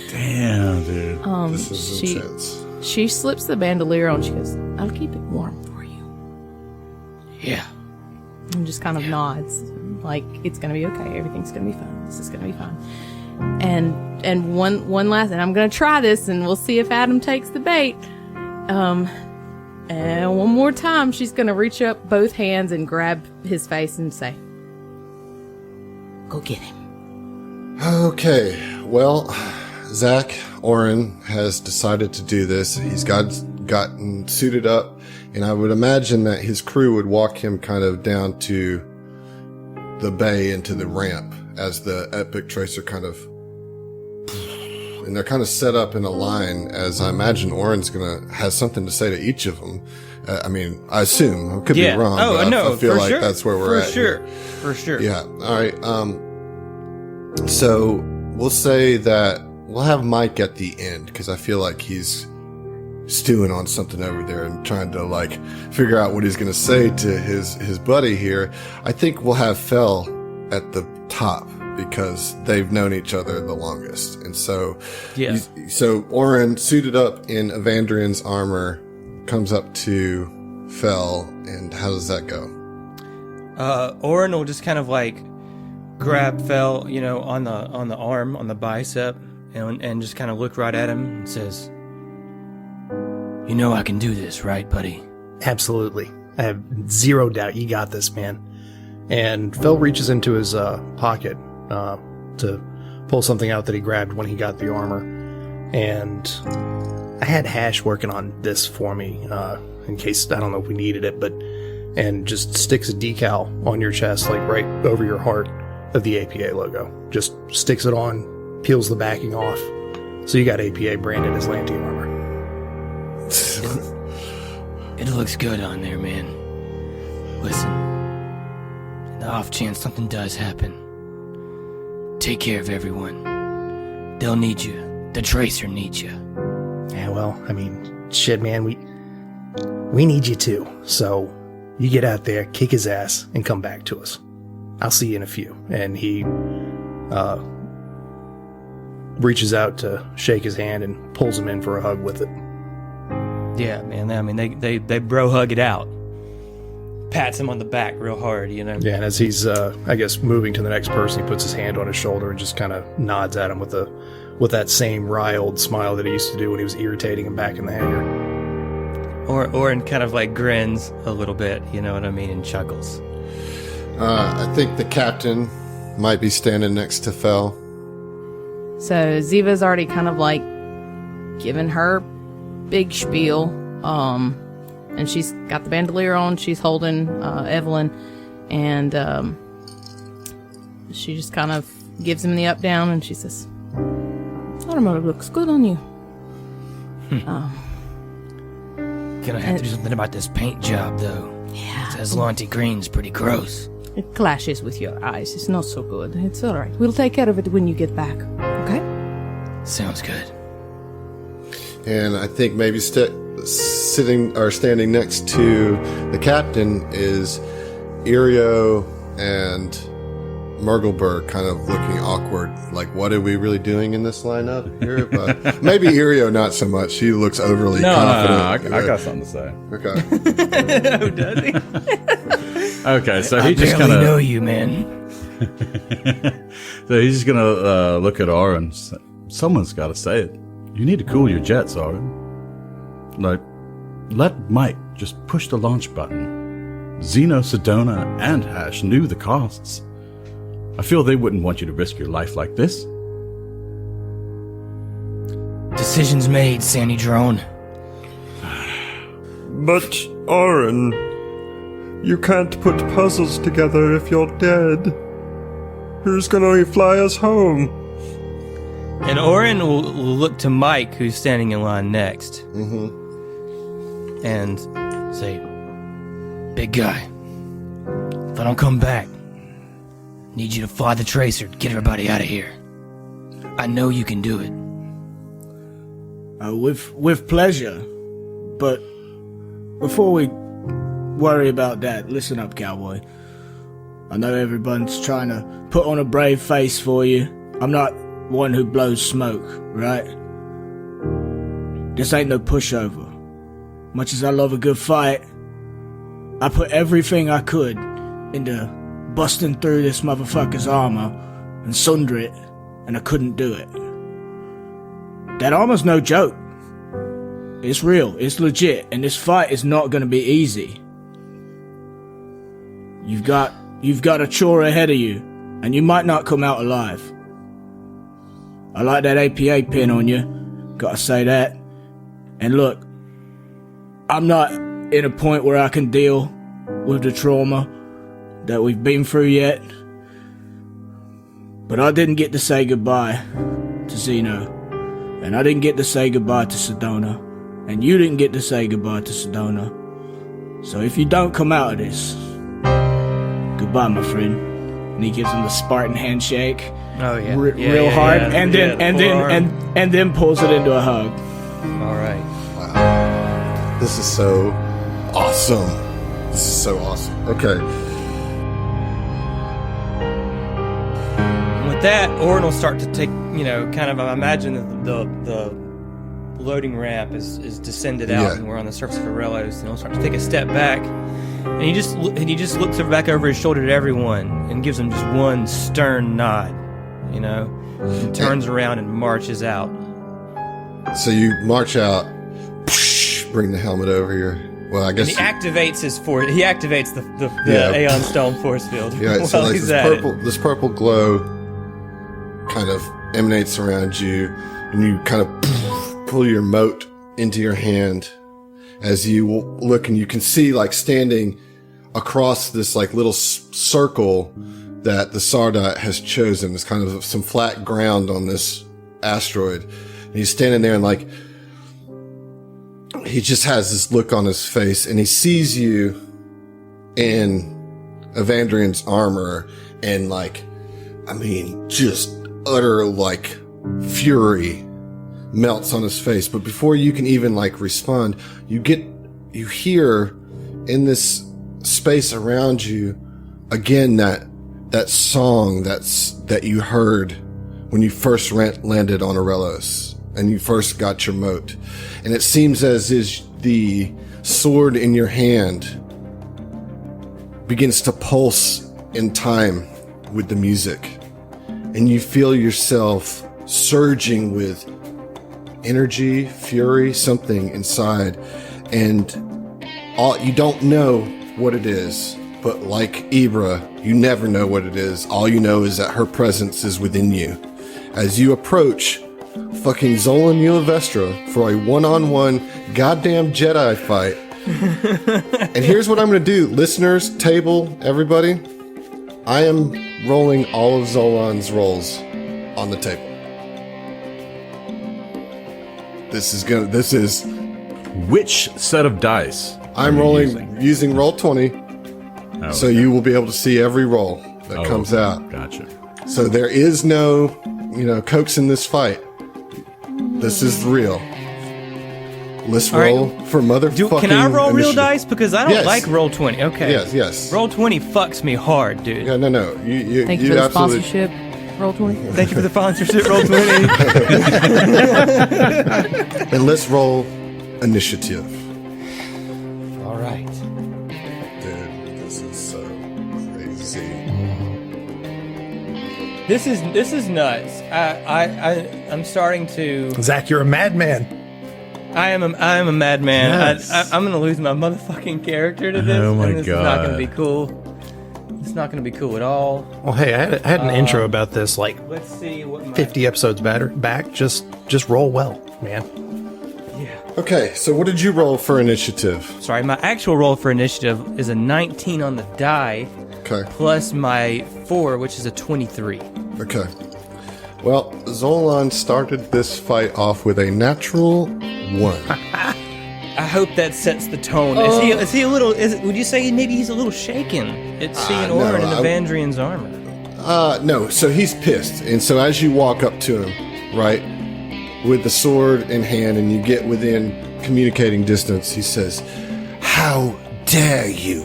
Damn, dude. This is intense. She slips the bandolier on. She goes, "I'll keep it warm for you." Yeah. And just kind of nods, like it's gonna be okay. Everything's gonna be fine. This is gonna be fine. And one last, and I'm gonna try this, and we'll see if Adam takes the bait. And one more time, she's gonna reach up both hands and grab his face and say, "Go get him." Okay, well, Zach Oren has decided to do this. He's gotten suited up, and I would imagine that his crew would walk him kind of down to the bay into the ramp as the Epic Tracer kind of, and they're kind of set up in a line, as I imagine Oren's has something to say to each of them. I mean, I assume. I could be wrong. Oh, but no, I feel for like sure. that's where we're at. For sure. Yeah. All right. So we'll say that we'll have Mike at the end, because I feel like he's stewing on something over there and trying to like figure out what he's going to say to his buddy here. I think we'll have Fel at the top, because they've known each other the longest. And so, Yeah. So Oren, suited up in Evandrian's armor, comes up to Fel, and how does that go? Orin will just kind of like grab Fel, on the arm, on the bicep, and just kind of look right at him and says, "You know I can do this, right, buddy?" Absolutely. I have zero doubt you got this, man. And Phil reaches into his pocket to pull something out that he grabbed when he got the armor. And I had Hash working on this for me, in case, I don't know if we needed it, and just sticks a decal on your chest, like right over your heart, of the APA logo. Just sticks it on, peels the backing off. So you got APA branded as Lantean armor. It looks good on there, man. Listen, in the off chance something does happen, take care of everyone. They'll need you. The Tracer needs you. Yeah, well, I mean, shit, man, we need you too. So you get out there, kick his ass, and come back to us. I'll see you in a few. And he reaches out to shake his hand and pulls him in for a hug with it. Yeah, man. I mean, they bro hug it out. Pats him on the back real hard, Yeah, and as he's, I guess, moving to the next person, he puts his hand on his shoulder and just kind of nods at him with that same wry old smile that he used to do when he was irritating him back in the hangar. Orin kind of like grins a little bit, you know what I mean, and chuckles. I think the captain might be standing next to Fel. So Ziva's already kind of like given her big spiel, and she's got the bandolier on. She's holding Evelyn, and she just kind of gives him the up down, and she says, "Automotive looks good on you." Gonna have to do something about this paint job, though. Yeah, It says Lonty Green's pretty gross. it clashes with your eyes. It's not so good. It's all right. We'll take care of it when you get back. Okay? Sounds good. And I think maybe standing next to the captain is Irio and Murgleberg, kind of looking awkward. Like, what are we really doing in this lineup here? But maybe Irio not so much. He looks overly confident. I got something to say. Okay. Oh, does he? Okay, so I he just barely kind know of. you, man. So he's just gonna look at Oren. And say, someone's got to say it. You need to cool your jets, Oren. Like, let Mike just push the launch button. Xeno, Sedona, and Hash knew the costs. I feel they wouldn't want you to risk your life like this. Decisions made, Sandy Drone. But, Oren, you can't put puzzles together if you're dead. Who's gonna fly us home? And Orin will look to Mike, who's standing in line next, and say, "Big guy, if I don't come back, need you to fly the Tracer to get everybody out of here. I know you can do it." With pleasure. But before we worry about that. Listen up, cowboy. I know everyone's trying to put on a brave face for you. I'm not one who blows smoke, right? This ain't no pushover. Much as I love a good fight, I put everything I could into busting through this motherfucker's armor and sunder it, and I couldn't do it. That armor's no joke. It's real, it's legit, and this fight is not gonna be easy. You've got a chore ahead of you, and you might not come out alive. I like that APA pin on you, gotta say that. And look, I'm not in a point where I can deal with the trauma that we've been through yet. But I didn't get to say goodbye to Zeno. And I didn't get to say goodbye to Sedona. And you didn't get to say goodbye to Sedona. So if you don't come out of this, goodbye, my friend. And he gives him the Spartan handshake. Oh yeah, real hard, yeah. and then pulls it into a hug. All right. Wow. This is so awesome. This is so awesome. Okay. And with that, Orin will start to take, kind of, I imagine the loading ramp is descended out, and we're on the surface of Arelos, and he'll start to take a step back, and he just looks back over his shoulder at everyone and gives them just one stern nod, and turns around and marches out. So you march out, bring the helmet over here. Well, I guess and he activates his force. He activates the Aeon Stone force field. Yeah, so like this purple glow kind of emanates around you, and you kind of pull your mote into your hand as you look, and you can see like standing across this like little circle that the Sardat has chosen. It's kind of some flat ground on this asteroid. And he's standing there, and like he just has this look on his face, and he sees you in Evandrian's armor, and like, I mean, just utter like fury melts on his face. But before you can even like respond, you hear in this space around you again that song that you heard when you first landed on Arelos and you first got your mote. And it seems as is the sword in your hand begins to pulse in time with the music, and you feel yourself surging with energy, fury, something inside, and you don't know what it is, but like Ibra, you never know what it is. All you know is that her presence is within you. As you approach fucking Zolan Ulivestra for a one-on-one goddamn Jedi fight. And here's what I'm going to do. Listeners, table, everybody. I am rolling all of Zolan's rolls on the table. This is Which set of dice? I'm rolling using Roll20, so you will be able to see every roll that comes out. Gotcha. So there is no, coaxing this fight. This is real. Let's roll for motherfucking Can I roll real initiative. dice? Because I don't like Roll20. Okay. Yes. Roll20 fucks me hard, dude. Yeah, no. You Thank you for the absolutely. sponsorship. Roll20. Thank you for the sponsorship, Roll20. And let's roll initiative. All right. Dude, this is so crazy. This is nuts. I'm starting to. Zach, you're a madman. I am a madman. Yes. I'm gonna lose my motherfucking character to this. Oh my and this is not gonna God. be cool. It's not gonna be cool at all. Well, hey, I had an intro about this like Let's see what my 50 episodes back. Just roll well, man. Okay, so what did you roll for initiative? Sorry, my actual roll for initiative is a 19 on the die, Okay. plus my 4, which is a 23. Okay. Well, Zolan started this fight off with a natural 1. I hope that sets the tone. Is he a little? Would you say maybe he's a little shaken at seeing no, Orin in Evandrian's armor? No, so he's pissed. And so as you walk up to him, right, with the sword in hand and you get within communicating distance, he says, "How dare you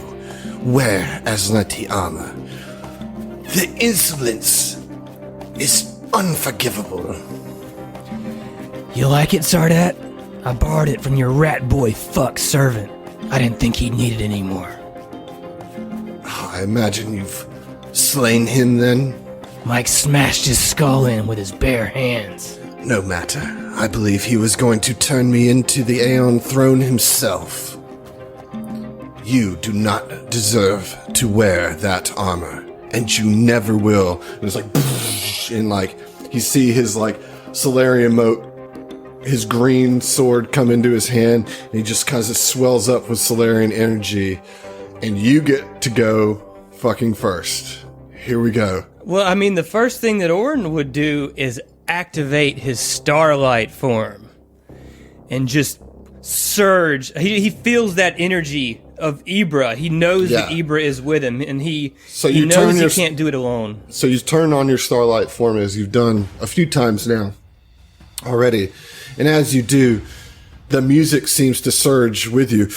wear Aslanti armor? The insolence is unforgivable. You like it, Sardat? I borrowed it from your rat boy fuck servant. I didn't think he needed it anymore. I imagine you've slain him then? Mike smashed his skull in with his bare hands. No matter. I believe he was going to turn me into the Aeon throne himself. You do not deserve to wear that armor, and you never will. And it's like, and like, you see his like Solarian moat, his green sword come into his hand, and he just kind of swells up with Solarian energy, and you get to go fucking first. Here we go. Well, I mean, the first thing that Orin would do is activate his starlight form and just surge. He feels that energy of Ibra. He knows that Ibra is with him, and he knows he can't do it alone. So you turn on your starlight form as you've done a few times now already. And as you do, the music seems to surge with you.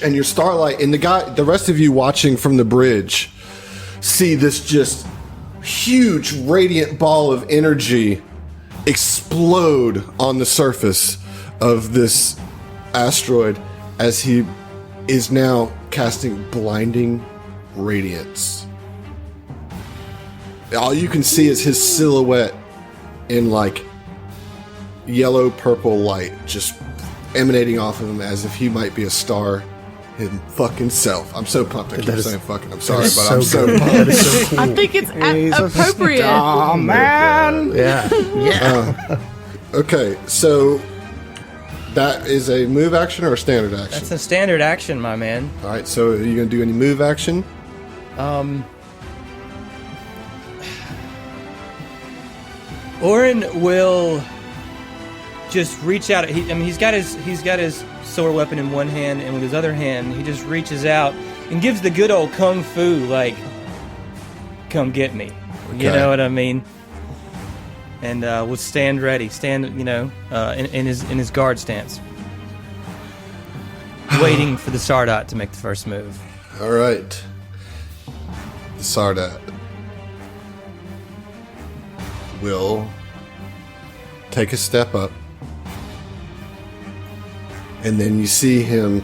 And your starlight, and the rest of you watching from the bridge see this just huge radiant ball of energy explode on the surface of this asteroid as he is now casting blinding radiance. All you can see is his silhouette in like yellow purple light just emanating off of him as if he might be a star his fucking self. I'm so pumped. I keep saying fucking. I'm sorry, but I'm so pumped. That is so cool. I think it's appropriate. Oh, man. Yeah. Okay, so that is a move action or a standard action? That's a standard action, my man. All right, so are you going to do any move action? Orin will just reach out. He's got his sword weapon in one hand, and with his other hand, he just reaches out and gives the good old kung fu, like, "Come get me." Okay. You know what I mean? And will stand ready, in his guard stance, waiting for the Sardat to make the first move. All right, the Sardat will take a step up, and then you see him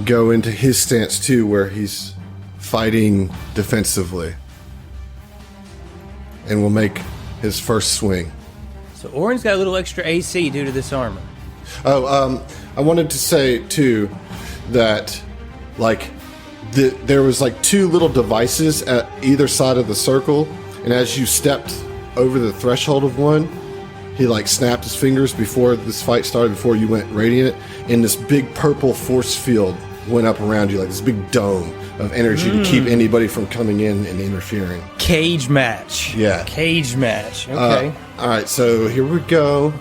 go into his stance too, where he's fighting defensively, and will make his first swing. So Orin's got a little extra AC due to this armor. Oh, I wanted to say too that like there was like two little devices at either side of the circle, and as you stepped over the threshold of one, he like snapped his fingers before this fight started, before you went radiant, and this big purple force field went up around you, like this big dome of energy to keep anybody from coming in and interfering. Cage match. Yeah. Cage match. Okay. All right, so here we go.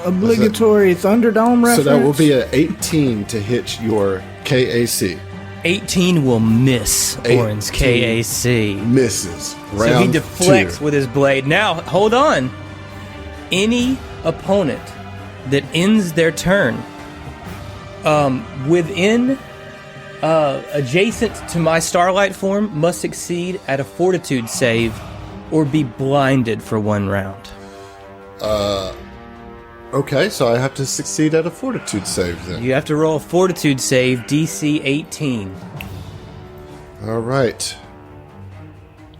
Obligatory Thunderdome reference. So that will be an 18 to hit your KAC. 18 will miss Orin's KAC. Misses. So Round he deflects 2. with his blade. Now, hold on. Any opponent that ends their turn within adjacent to my starlight form must succeed at a fortitude save or be blinded for 1 round. Okay, so I have to succeed at a fortitude save then. You have to roll a fortitude save, DC 18. All right.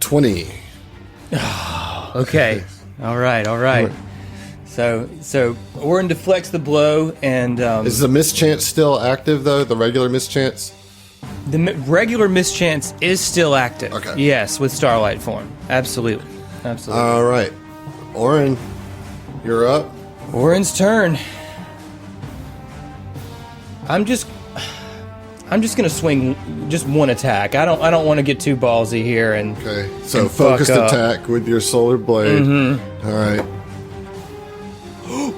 20. Okay. All right. So Orin deflects the blow, and Is the mischance still active though? The regular mischance? the regular mischance is still active. Okay. Yes, with starlight form. Absolutely. All right. Orin, you're up. Orin's turn. I'm just gonna swing just one attack. I don't want to get too ballsy here and Okay. So and focused fuck up. attack with your solar blade. Mm-hmm. All right.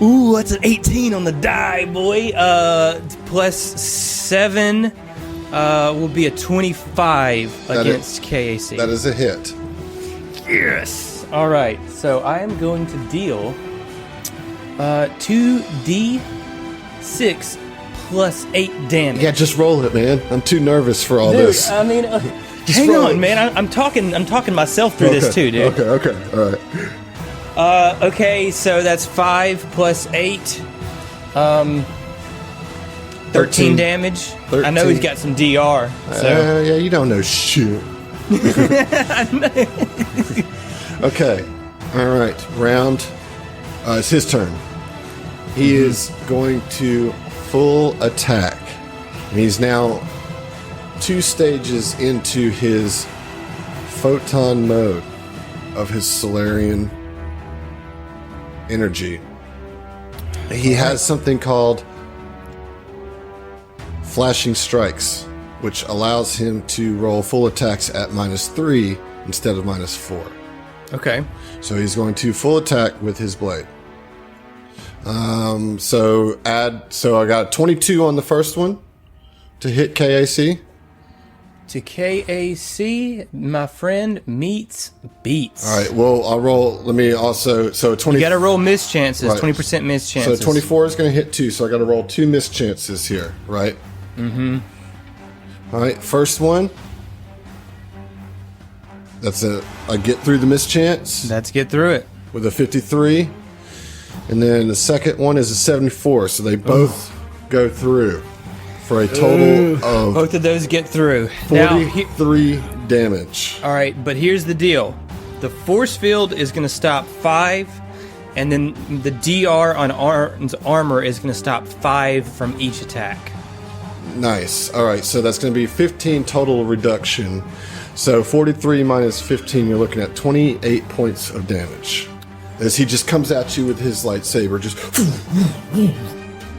Ooh, that's an 18 on the die, boy. Plus 7 will be a 25 against KAC. That is a hit. Yes. All right. So I am going to deal 2d6 plus 8 damage. Yeah, just roll it, man. I'm too nervous for all Dude, this. I mean, hang roll on, it. man. I'm talking myself through this too, dude. Okay, all right. Okay, so that's 5 plus 8. 13 damage. I know he's got some DR. So Yeah, you don't know shit. Okay, all right. Round. It's his turn. He is going to full attack. And he's now 2 stages into his photon mode of his Solarian energy. He has something called Flashing Strikes, which allows him to roll full attacks at -3 instead of -4. okay. So he's going to full attack with his blade. So I got 22 on the first one to hit KAC. To KAC, my friend meets beats. All right, well, I'll roll. Let me also. So 20. You got to roll miss chances. Right. 20% miss chances. So 24 is going to hit 2, so I got to roll 2 miss chances here, right? Mm-hmm. All right, first one. That's it. I get through the miss chance Let's get through it. with a 53. And then the second one is a 74, so they both go through for a total of Both of those get through. Now, 43 damage. all right, but here's the deal. The force field is going to stop 5, and then the DR on Arn's armor is going to stop 5 from each attack. Nice. All right, so that's going to be 15 total reduction. So 43 minus 15, you're looking at 28 points of damage. As he just comes at you with his lightsaber, just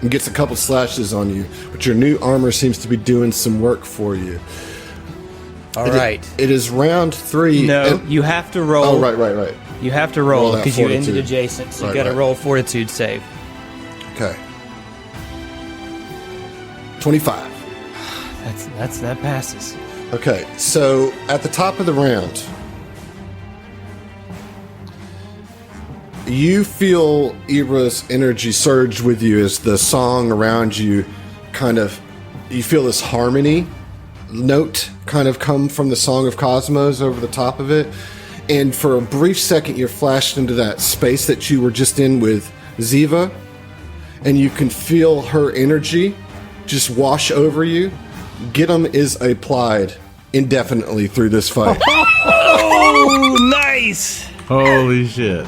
and gets a couple slashes on you. But your new armor seems to be doing some work for you. All right. It is round 3. No, you have to roll. Oh, right. You have to Roll roll that because you ended fortitude. adjacent. So Right, you got to right. roll fortitude save. Okay. 25. That passes. Okay, so at the top of the round, you feel Ibra's energy surge with you as the song around you you feel this harmony note kind of come from the Song of Cosmos over the top of it. And for a brief second, you're flashed into that space that you were just in with Ziva, and you can feel her energy just wash over you. Get 'em is applied indefinitely through this fight. Oh, nice. Holy shit.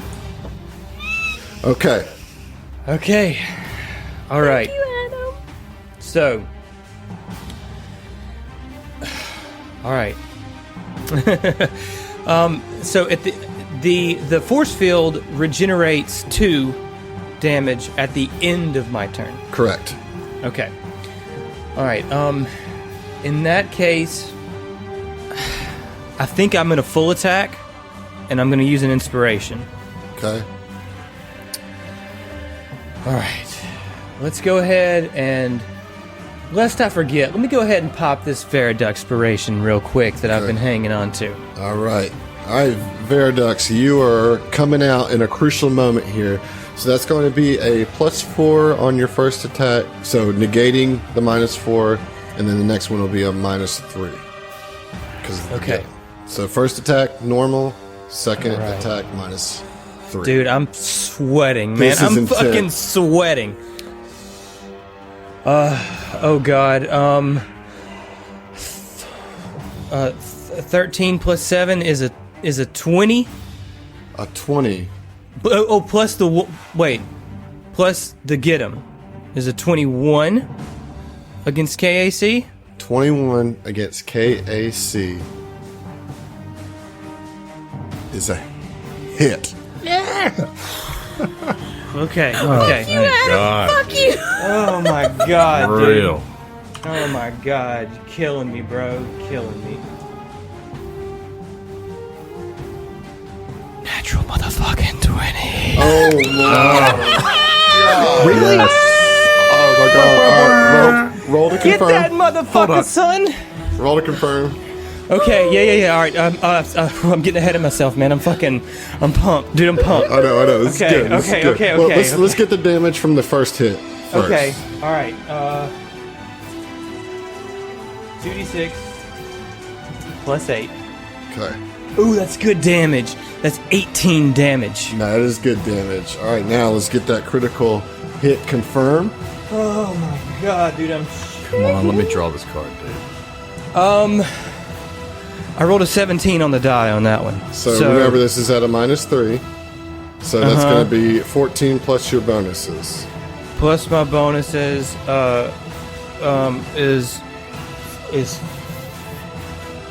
Okay. Okay. All right. So. All right. So at the force field regenerates 2 damage at the end of my turn. Correct. Okay. All right. In that case, I think I'm going to full attack, and I'm going to use an inspiration. Okay. All right. Let's go ahead and, lest I forget, let me go ahead and pop this Veriduxpiration real quick that I've been hanging on to. All right. Veridux, you are coming out in a crucial moment here. So that's going to be a +4 on your first attack. So negating the -4, and then the next one will be a -3. Okay. So first attack, normal. Second attack, -3. Dude, I'm sweating, man. This is I'm intense. fucking sweating. Oh god. 13 plus 7 is a 20. A 20. Plus plus the get 'em is a 21 against KAC. 21 against KAC is a hit. Okay. God. Fuck you! Oh my god, For dude. real. Oh my god, you're killing me, bro. Killing me. Natural motherfucking 20. Oh my Really? Oh my god. All right, roll to Get confirm. that motherfucker, son! Roll to confirm. Okay, yeah. All right, I'm getting ahead of myself, man. I'm pumped, dude. I'm pumped. I know. This is Okay, good. This is okay, good. okay, Well, okay, let's get the damage from the first hit first. Okay, all right. 2d6 plus 8. Okay. Ooh, that's good damage. That's 18 damage. That is good damage. All right, now let's get that critical hit confirmed. Oh my god, dude, I'm... Come on, let me draw this card, dude. I rolled a 17 on the die on that one. So remember, this is at a -3. So that's going to be 14 plus your bonuses. Plus my bonuses is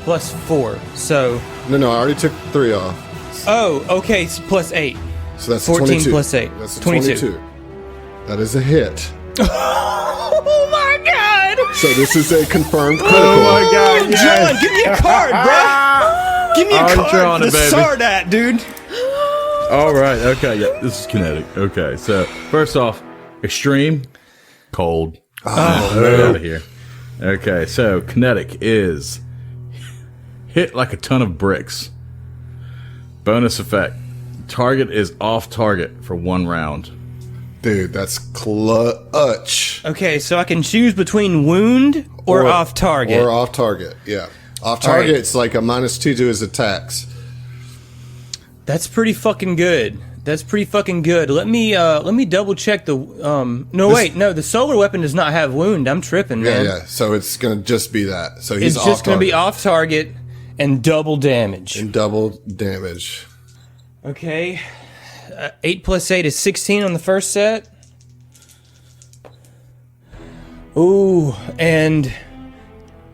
plus 4. So No, I already took 3 off. oh, okay, so plus 8. So that's 14 22. plus 8. That's a 22. That is a hit. Oh my god! So this is a confirmed critical. Oh, John, give me a card, bro. Give me a I'm card drawing for it, the baby. Sardat, dude. All right. Okay. Yeah. This is kinetic. Okay. So first off, extreme, cold. Get out of here. Okay. So kinetic is hit like a ton of bricks. Bonus effect: target is off target for 1 round. Dude, that's clutch. Okay, so I can choose between wound or off target. Or off target, yeah. Off target, right. it's like a -2 to his attacks. That's pretty fucking good. That's pretty fucking good. Let me double check the the solar weapon does not have wound. I'm tripping, man. Yeah. So it's going to just be that. So he's It's just going to be off target and double damage. And double damage. Okay. 8 plus 8 is 16 on the first set. Ooh, and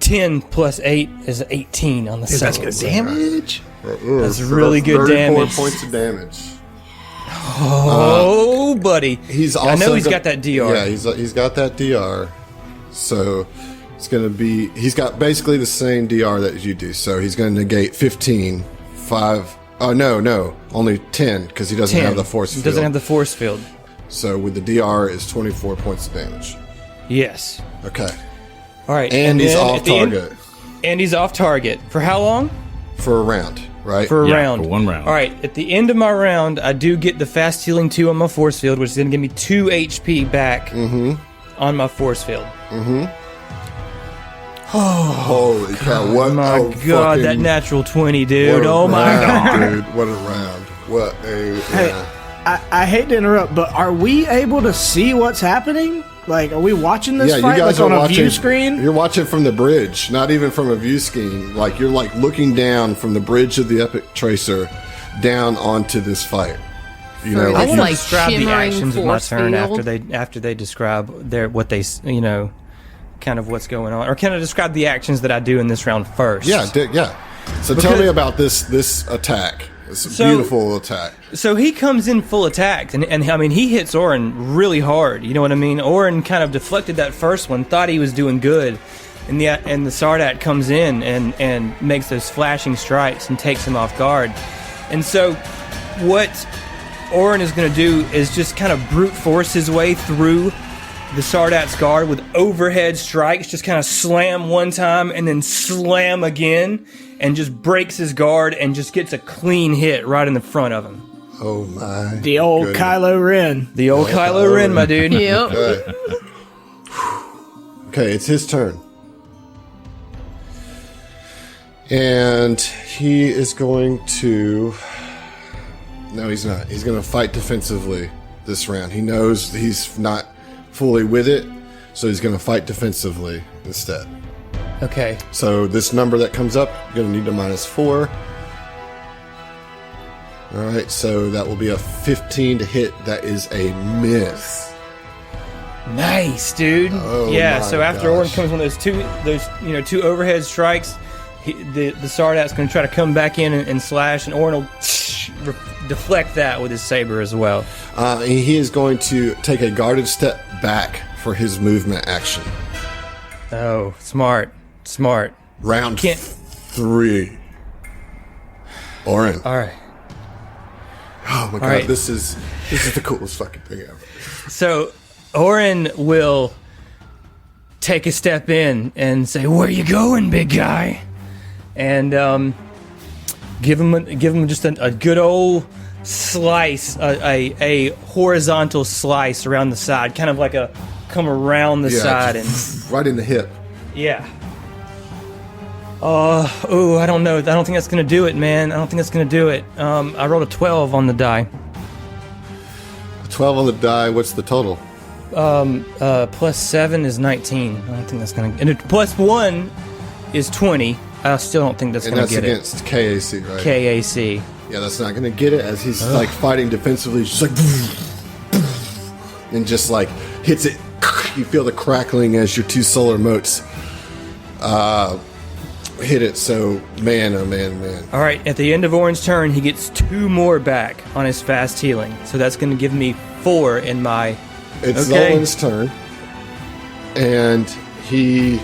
10 plus 8 is 18 on the second. That's good damage. That's really good 34 damage. points of damage. Oh, buddy. I know he's got that DR. Yeah, he's got that DR. So it's going to be... He's got basically the same DR that you do. So he's going to negate 15, 5... Oh, no. Only 10, because he doesn't 10. have the force field. He doesn't have the force field. So with the DR, is 24 points of damage. Yes. Okay. All right. And he's then off at the end- target and he's off target. For how long? for a round, right? For a Yeah, round. for 1 round. All right. At the end of my round, I do get the fast healing 2 on my force field, which is going to give me 2 HP back on my force field. Holy cow. What Oh my a god, that fucking- natural 20, what dude. a Oh my round, god. dude. What a round. What a... Hey, yeah. I hate to interrupt, but are we able to see what's happening? Like, are we watching this Yeah, fight you guys like are on a watching, view screen? You're watching from the bridge, not even from a view screen. Like, you're like looking down from the bridge of the Epic Tracer down onto this fight. You know, For like, I want to Like describe the shimmering actions of my force turn field. after they describe kind of what's going on, or can I describe the actions that I do in this round first? yeah. So tell me about this attack. This beautiful attack. So he comes in full attack, and I mean, he hits Orin really hard. You know what I mean? Orin kind of deflected that first one, thought he was doing good, and the Sardat comes in and makes those flashing strikes and takes him off guard. And so what Orin is going to do is just kind of brute force his way through the Sardat's guard with overhead strikes, just kind of slam one time and then slam again, and just breaks his guard and just gets a clean hit right in the front of him. Oh my! The old goodness. Kylo Ren. The old Kylo Ren, my dude. Yep. Okay. Okay, it's his turn. And he is going to... No, he's not. He's going to fight defensively this round. He knows he's not fully with it, so he's going to fight defensively instead. Okay. So this number that comes up, you're going to need a -4. All right, so that will be a 15 to hit. That is a miss. Nice, dude. Oh yeah. my So after gosh. Orin comes on those two overhead strikes, the Sardat's going to try to come back in and slash, and Orin will deflect that with his saber as well. He is going to take a guarded step back for his movement action. Oh, smart. Round Can't- 3. Orin. All right. Oh my god, right. this is the coolest fucking thing ever. So Orin will take a step in and say, "Where you going, big guy?" And give him just a good old slice, a horizontal slice around the side, kind of like a come around the side, and right in the hip. yeah. I don't know. I don't think that's gonna do it, man. I don't think that's gonna do it. I rolled a 12 on the die. 12 on the die. What's the total? Plus 7 is 19. I don't think that's gonna. And plus 1 is 20. I still don't think that's gonna get it. And that's against KAC, right? KAC. Yeah, that's not gonna get it. As he's like fighting defensively, he's just like, and just like hits it. You feel the crackling as your 2 solar motes hit it. So, man, oh man. All right, at the end of Orin's turn, he gets 2 more back on his fast healing. So that's going to give me 4 in my... It's Zolan's turn. And he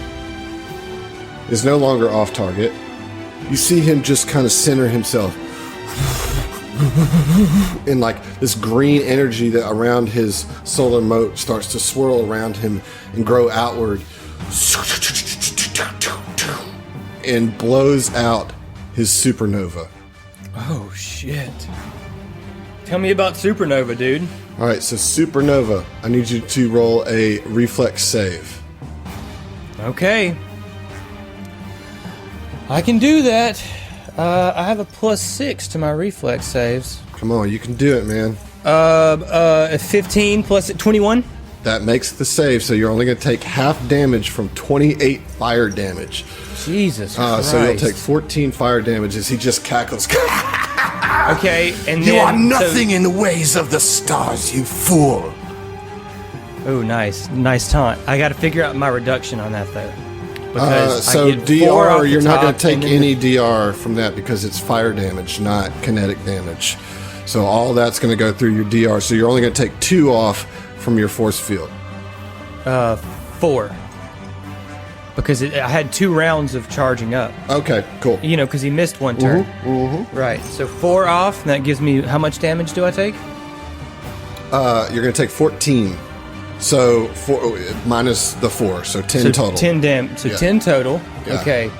is no longer off target. You see him just kind of center himself. And like this green energy that around his solar mote starts to swirl around him and grow outward. And blows out his supernova. Oh, shit. Tell me about supernova, dude. All right, so supernova, I need you to roll a reflex save. Okay. I can do that. I have a plus 6 to my reflex saves. Come on, you can do it, man. 15 plus 21? That makes the save, so you're only going to take half damage from 28 fire damage. Jesus Christ. So you'll take 14 fire damage as he just cackles. Okay, and You then... are nothing in the ways of the stars, you fool. Oh, nice. Nice taunt. I got to figure out my reduction on that, though. Because So I get 4 off DR, the you're not going top, to take and then any DR from that because it's fire damage, not kinetic damage. So all that's going to go through your DR. So you're only going to take 2 off from your force field. 4. Because I had 2 rounds of charging up. Okay, cool. You know, because he missed 1 turn. Right. So 4 off, and that gives me... How much damage do I take? You're going to take 14. So 4 minus the 4, so 10 total. 10 Yeah. 10 total. Yeah. Okay.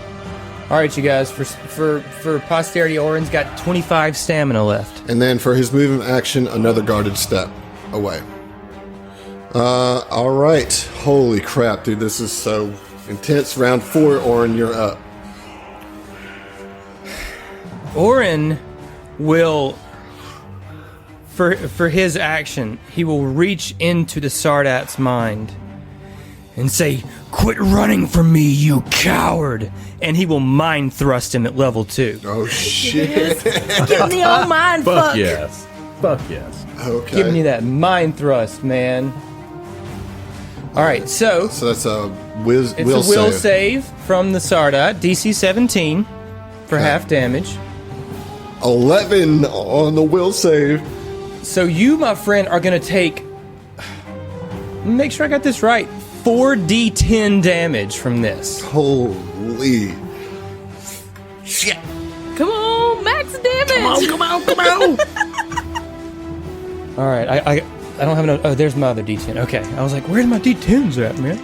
All right, you guys. For posterity, Orin's got 25 stamina left. And then for his movement action, another guarded step away. All right. Holy crap, dude. This is so intense. Round 4, Orin, you're up. Orin will, for his action, he will reach into the Sardat's mind and say, "Quit running from me, you coward!" And he will mind thrust him at level 2. Oh, shit. Give me all mind fuck. Fuck yes. Fuck yes. Okay. Giving you that mind thrust, man. All right, so that's a it's a will save from the Sardat, DC 17 for half damage. 11 on the will save. So you, my friend, are going to take... Make sure I got this right. 4d10 damage from this. Holy shit. Come on, max damage. Come on. All right, I don't have enough... Oh, there's my other d10. Okay, I was like, where's my d10s at, man?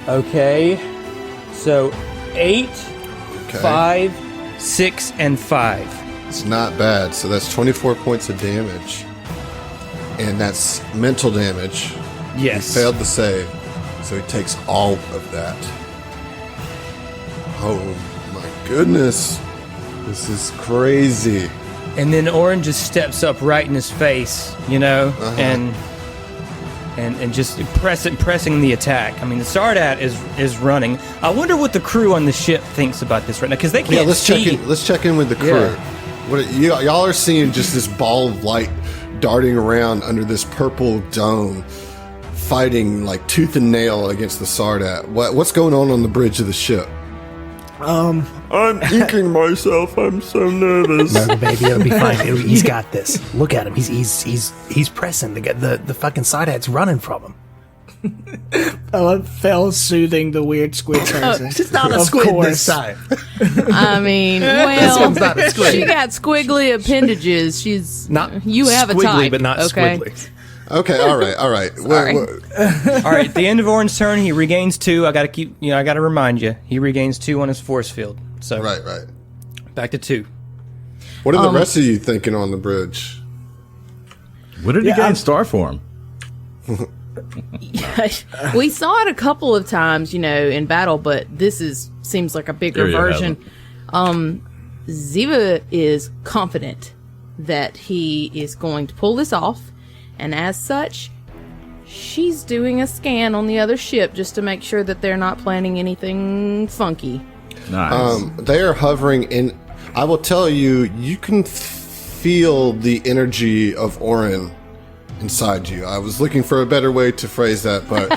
Okay, so 8, 5, 6, and 5. It's not bad. So that's 24 points of damage. And that's mental damage. Yes. He failed the save. So he takes all of that. Oh my goodness. This is crazy. And then Orin just steps up right in his face, you know, and just pressing the attack. I mean, the Sardat is running. I wonder what the crew on the ship thinks about this right now, because they can't see. Let's check in with the crew. Yeah. What y'all are seeing? Just this ball of light darting around under this purple dome, fighting like tooth and nail against the Sardat. What's going on the bridge of the ship? I'm inking myself. I'm so nervous. No, baby, it'll be fine. He's got this. Look at him. He's pressing. The fucking Sardat's running from him. I love Fel soothing the weird squid person. It's not a Of squid course. this time. I mean, well, one's not a squid. she got squiggly appendages. She's Not you have squiggly, a type, but not okay? squiggly. Okay, all right. Sorry. All right, at the end of Orin's turn, he regains 2. I got to remind you, he regains 2 on his force field. So Right. back to 2. What are the rest of you thinking on the bridge? What did he gain star form? We saw it a couple of times, in battle, but this seems like a bigger version. Ziva is confident that he is going to pull this off, and as such, she's doing a scan on the other ship just to make sure that they're not planning anything funky. Nice. They are hovering in. I will tell you, you can feel the energy of Orin inside you. I was looking for a better way to phrase that, but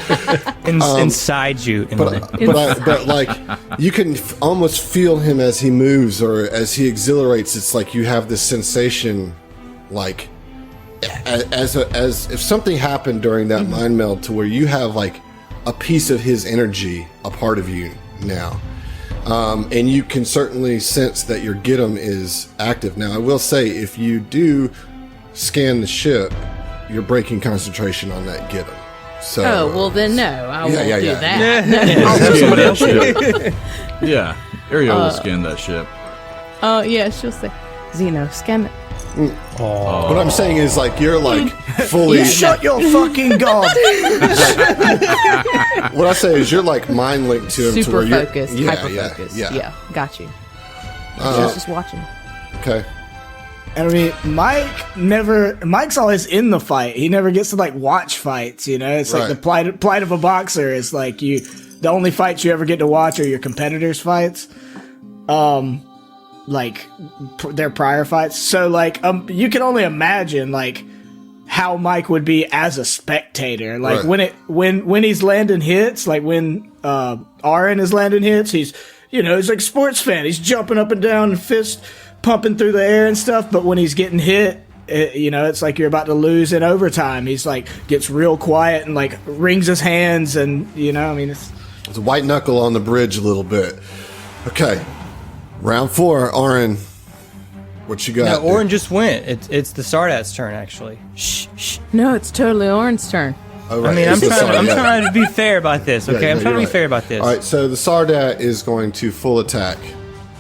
inside you. But like you can almost feel him as he moves or as he exhilarates. It's like you have this sensation, like as if something happened during that mind meld, to where you have like a piece of his energy, a part of you now. And you can certainly sense that your Gittim is active. Now, I will say, if you do scan the ship, you're breaking concentration on that Gittim. So, well then no, I won't do that. Somebody else should. Yeah, Ariel will scan that ship. Oh, yeah, she'll say, Zeno, scan it. What I'm saying is, like, you're like fully. Shut your fucking god! What I say is, you're like mind linked to him, to Super where you're focused, hyper focused. Yeah, got you. She's just watching. Okay. And I mean, Mike's always in the fight. He never gets to like watch fights, It's like the plight of a boxer is like the only fights you ever get to watch are your competitors' fights. Like their prior fights. So like you can only imagine like how Mike would be as a spectator. Like when he's landing hits, like when Aaron is landing hits, he's he's like a sports fan. He's jumping up and down and fist pumping through the air and stuff, but when he's getting hit, it's like you're about to lose in overtime. He's like gets real quiet and like wrings his hands and it's a white knuckle on the bridge a little bit. Okay. Round 4, Orin. What you got? No, Orin just went. It's the Sardat's turn, actually. Shh. No, it's totally Orin's turn. Oh, right. I mean, I'm trying to be fair about this, okay? I'm trying to be fair about this. All right, so the Sardat is going to full attack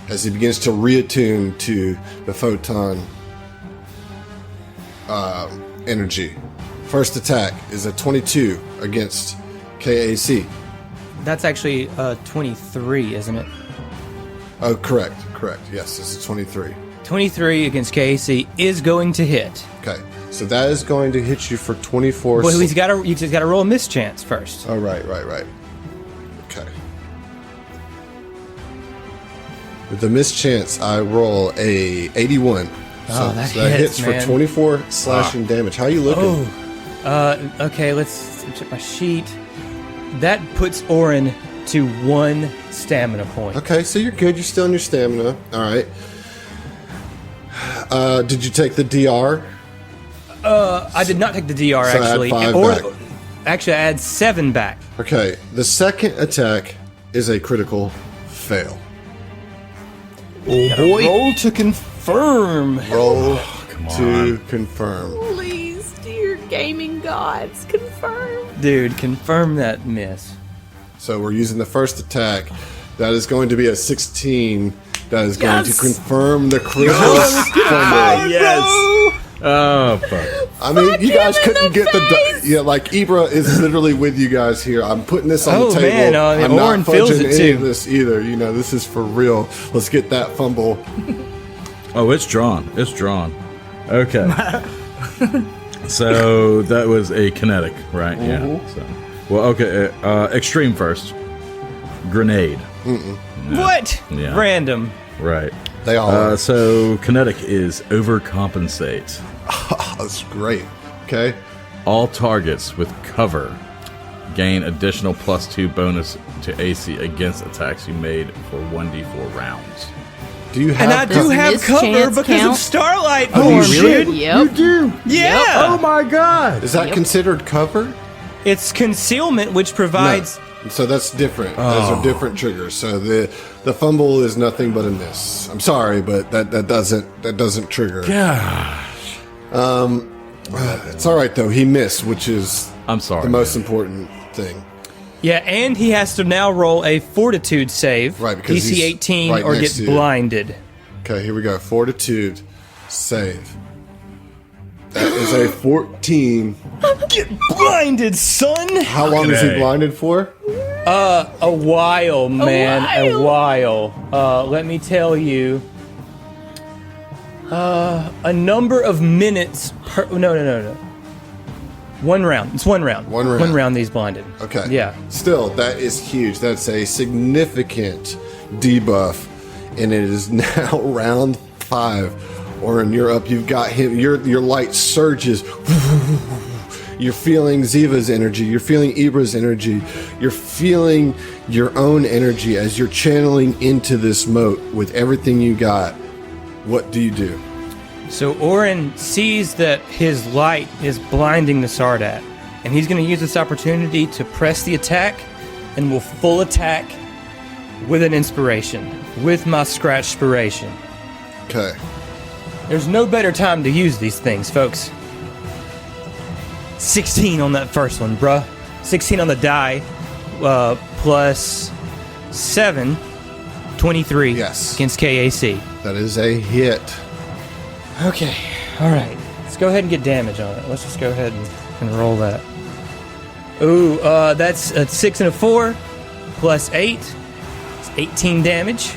as he begins to reattune to the photon energy. First attack is a 22 against KAC. That's actually 23, isn't it? Oh, correct. Yes, this is 23. 23 against KAC is going to hit. Okay, so that is going to hit you for 24. Well, you just got to roll a mischance first. Oh, right. Okay. With the mischance, I roll a 81. Oh, that hits man. for 24 slashing damage. How are you looking? Okay, let's check my sheet. That puts Orin to 1 stamina point. Okay, so you're good. You're still in your stamina. All right. Did you take the DR? I did not take the DR, So actually. add 5 back. Actually, I add 7 back. Okay, the second attack is a critical fail. Oh, boy. Roll to confirm. Roll to confirm. Please, dear gaming gods, confirm. Dude, confirm that miss. So we're using the first attack. That is going to be a 16. That is going to confirm the critical fumble. Yes. Oh, fuck. I mean, you guys couldn't get the... like, Ibra is literally with you guys here. I'm putting this on the table. Man, I'm Orin not feels fudging it any too. of this either. This is for real. Let's get that fumble. Oh, it's drawn. Okay. So that was a kinetic, right? Mm-hmm. Yeah. So, well, okay. Extreme first. Grenade. What? Yeah. Random. Right. They all are. So kinetic is overcompensate. That's great. Okay. All targets with cover gain additional +2 bonus to AC against attacks you made for 1d4 rounds. Do you have... And I do have Does cover mischance because count? of Starlight. Oh, Form, shit. dude. Yep. You do? Yeah. Oh my god. Is that considered cover? It's concealment, which provides... No. So that's different. Those are different triggers. So the fumble is nothing but a miss. I'm sorry, but that doesn't trigger. Gosh. It's all right though. He missed, which is I'm sorry. the most important thing. Yeah, and he has to now roll a fortitude save. Right, because DC he's 18 right or next get to you. blinded. Okay, here we go. Fortitude save. That is a 14. I'm Get blinded, son! How long is he Okay. blinded for? A while, man. A while. Let me tell you. A number of minutes per. No. One round. It's one round. One round. One round. He's blinded. Okay. Yeah. Still, that is huge. That's a significant debuff, and it is now round 5. Orin, you're up. You've got him. Your light surges. You're feeling Ziva's energy. You're feeling Ibra's energy. You're feeling your own energy as you're channeling into this moat with everything you got. What do you do? So Orin sees that his light is blinding the Sardat, and he's going to use this opportunity to press the attack, and will full attack with an inspiration, with my scratch-spiration. Okay. There's no better time to use these things, folks. 16 on that first one, bruh. 16 on the die, plus 7, 23 Yes. against KAC. That is a hit. Okay, alright. Let's go ahead and get damage on it. Let's just go ahead and roll that. Ooh, that's a 6 and a 4, plus 8. It's 18 damage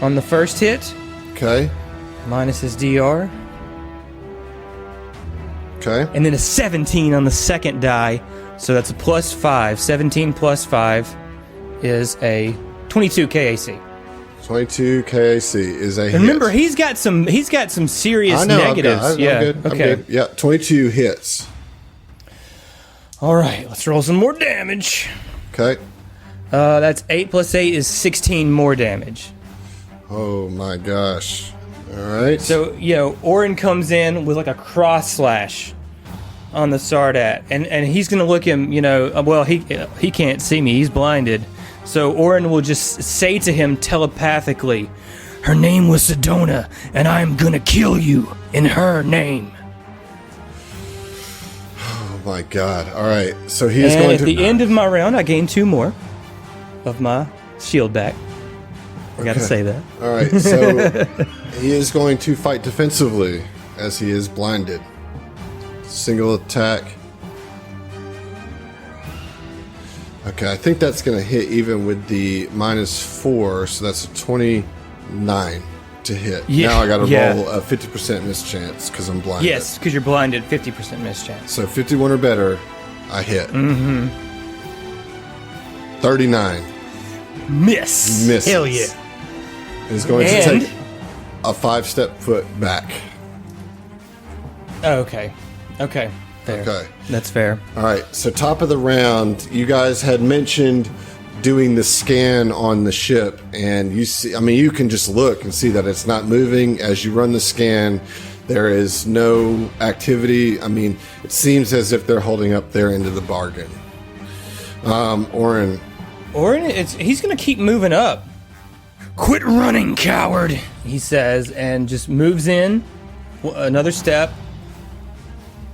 on the first hit, Okay. minus his DR. Okay. And then a 17 on the second die, so that's a plus 5. 17 plus 5 is a 22 KAC. 22 KAC is a hit. And remember, he's got some serious I know, negatives. I'm good. I'm okay. good. Yeah, 22 hits. All right, let's roll some more damage. Okay. That's 8 plus 8 is 16 more damage. Oh my gosh. All right. So, Orin comes in with like a cross slash on the Sardat, and he's gonna look him, well, he can't see me, he's blinded. So Orin will just say to him telepathically, "Her name was Sedona, and I'm gonna kill you in her name." Oh my god. All right. So he is And going at to. the end of my round, I gain 2 more of my shield back. I gotta say that. All right. So he is going to fight defensively as he is blinded. Single attack. Okay, I think that's going to hit even with the -4, so that's a 29 to hit. Yeah, Now I got to yeah. roll a 50% mischance because I'm blinded. Yes, because you're blinded, 50% mischance. So 51 or better, I hit. Mm-hmm. 39 Miss. misses. Hell yeah. Is going to And- take a 5-step foot back. Oh, okay. Okay. Fair. Okay. That's fair. All right, so top of the round, you guys had mentioned doing the scan on the ship, and you see, I mean, you can just look and see that it's not moving. As you run the scan, there is no activity. I mean, it seems as if they're holding up their end of the bargain. Orin, He's gonna keep moving up. Quit running, coward, he says, and just moves in another step,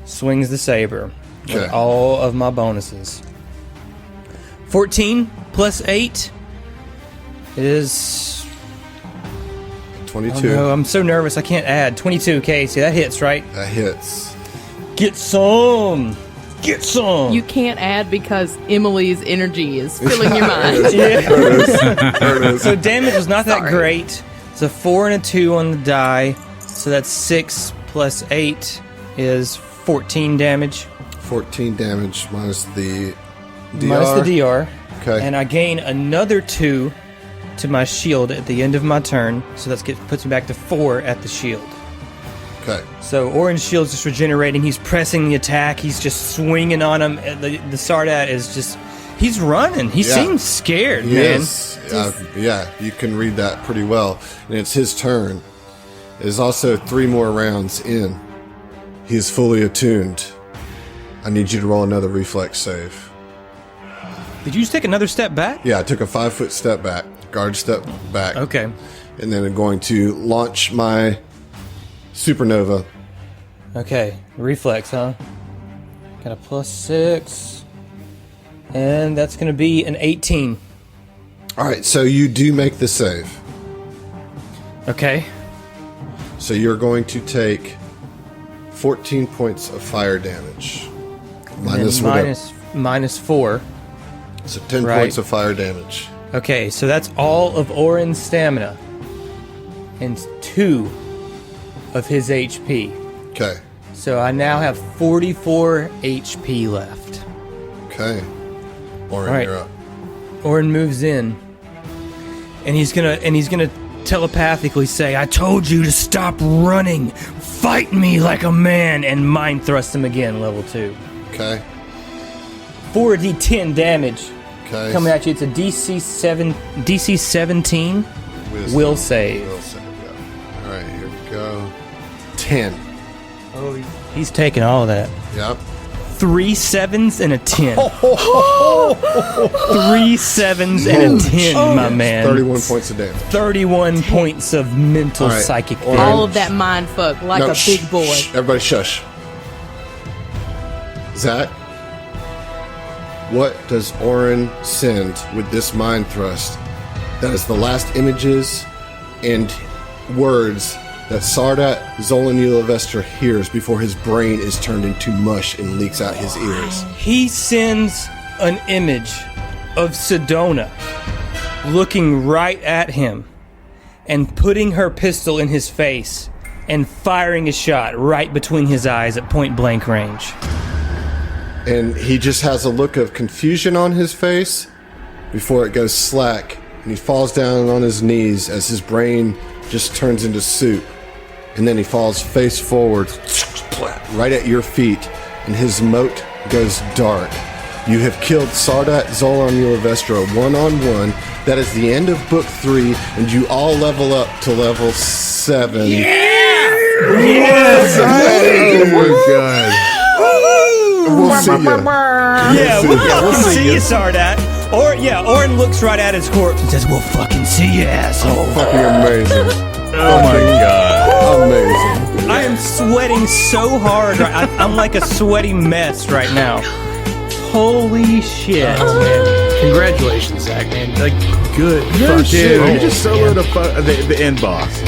swings the saber Okay. with all of my bonuses. 14 plus 8 is... 22. Oh no, I'm so nervous I can't add. 22, okay, see that hits, right? That hits. Get some! Get some! You can't add because Emily's energy is filling your mind. There it is. So damage was not that Sorry. great. It's a 4 and a 2 on the die. So that's 6 plus 8 is 14 damage. 14 damage minus the DR. Minus the DR. Okay. And I gain another 2 to my shield at the end of my turn. So that puts me back to 4 at the shield. Okay. So Orange Shield's just regenerating. He's pressing the attack. He's just swinging on him. The Sardat is just... He's running. He Yeah. seems scared, man. Yes. Yeah, you can read that pretty well. And it's his turn. There's also 3 more rounds in. He is fully attuned. I need you to roll another reflex save. Did you just take another step back? Yeah, I took a 5-foot step back, guard step back. Okay. And then I'm going to launch my supernova. Okay, reflex, huh? Got a plus 6. And that's going to be an 18. All right, so you do make the save. Okay. So you're going to take 14 points of fire damage. Minus and then what? minus 4. So 10 Right. points of fire damage. Okay, so that's all of Orin's stamina. And 2 of his HP. Okay. So I now have 44 HP left. Okay. Orin, All right. you're up. Orin moves in. And he's gonna telepathically say, I told you to stop running. Fight me like a man, and mind thrust him again, level 2. Okay. 4d10 damage Okay. coming at you. It's a DC 17 Wisdom. will save. Will save, yeah. All right, here we go. 10. Oh, he's taking all of that. Yep. 3 7s and a 10. 3 7s and a 10, my man. 31 points of damage. 31 points of mental All right. psychic Orin. damage. All of that mind fuck like No, a shh, big boy. shh, everybody shush. Zach, what does Orin send with this mind thrust? That is the last images and words that Sardat Zolanulivestra hears before his brain is turned into mush and leaks out his ears. He sends an image of Sedona looking right at him and putting her pistol in his face and firing a shot right between his eyes at point blank range. And he just has a look of confusion on his face before it goes slack, and he falls down on his knees as his brain just turns into soup. And then he falls face forward, right at your feet, and his moat goes dark. You have killed Sardat Zolanulivestra one-on-one. That is the end of book 3, and you all level up to level 7. Yes! Oh my god. We'll see you. Yeah, we'll fucking see you, Sardat. Orin looks right at his corpse and says, we'll fucking see you, asshole. Fucking amazing. Oh my god. Amazing. I am sweating so hard. I'm like a sweaty mess right now. Holy shit. Man, congratulations, Zach, man. Like, good. Dude, shit. you just soloed the end boss.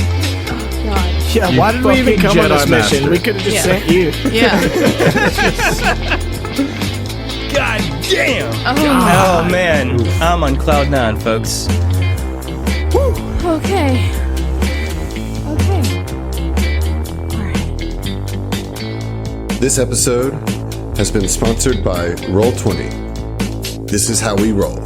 God. Yeah, why did we even fucking come on this Jedi mission? Master. We could have just Yeah. sent you. Yeah. God damn. Oh. Oh, man. I'm on cloud 9, folks. Okay. All right. This episode has been sponsored by Roll20. This is how we roll.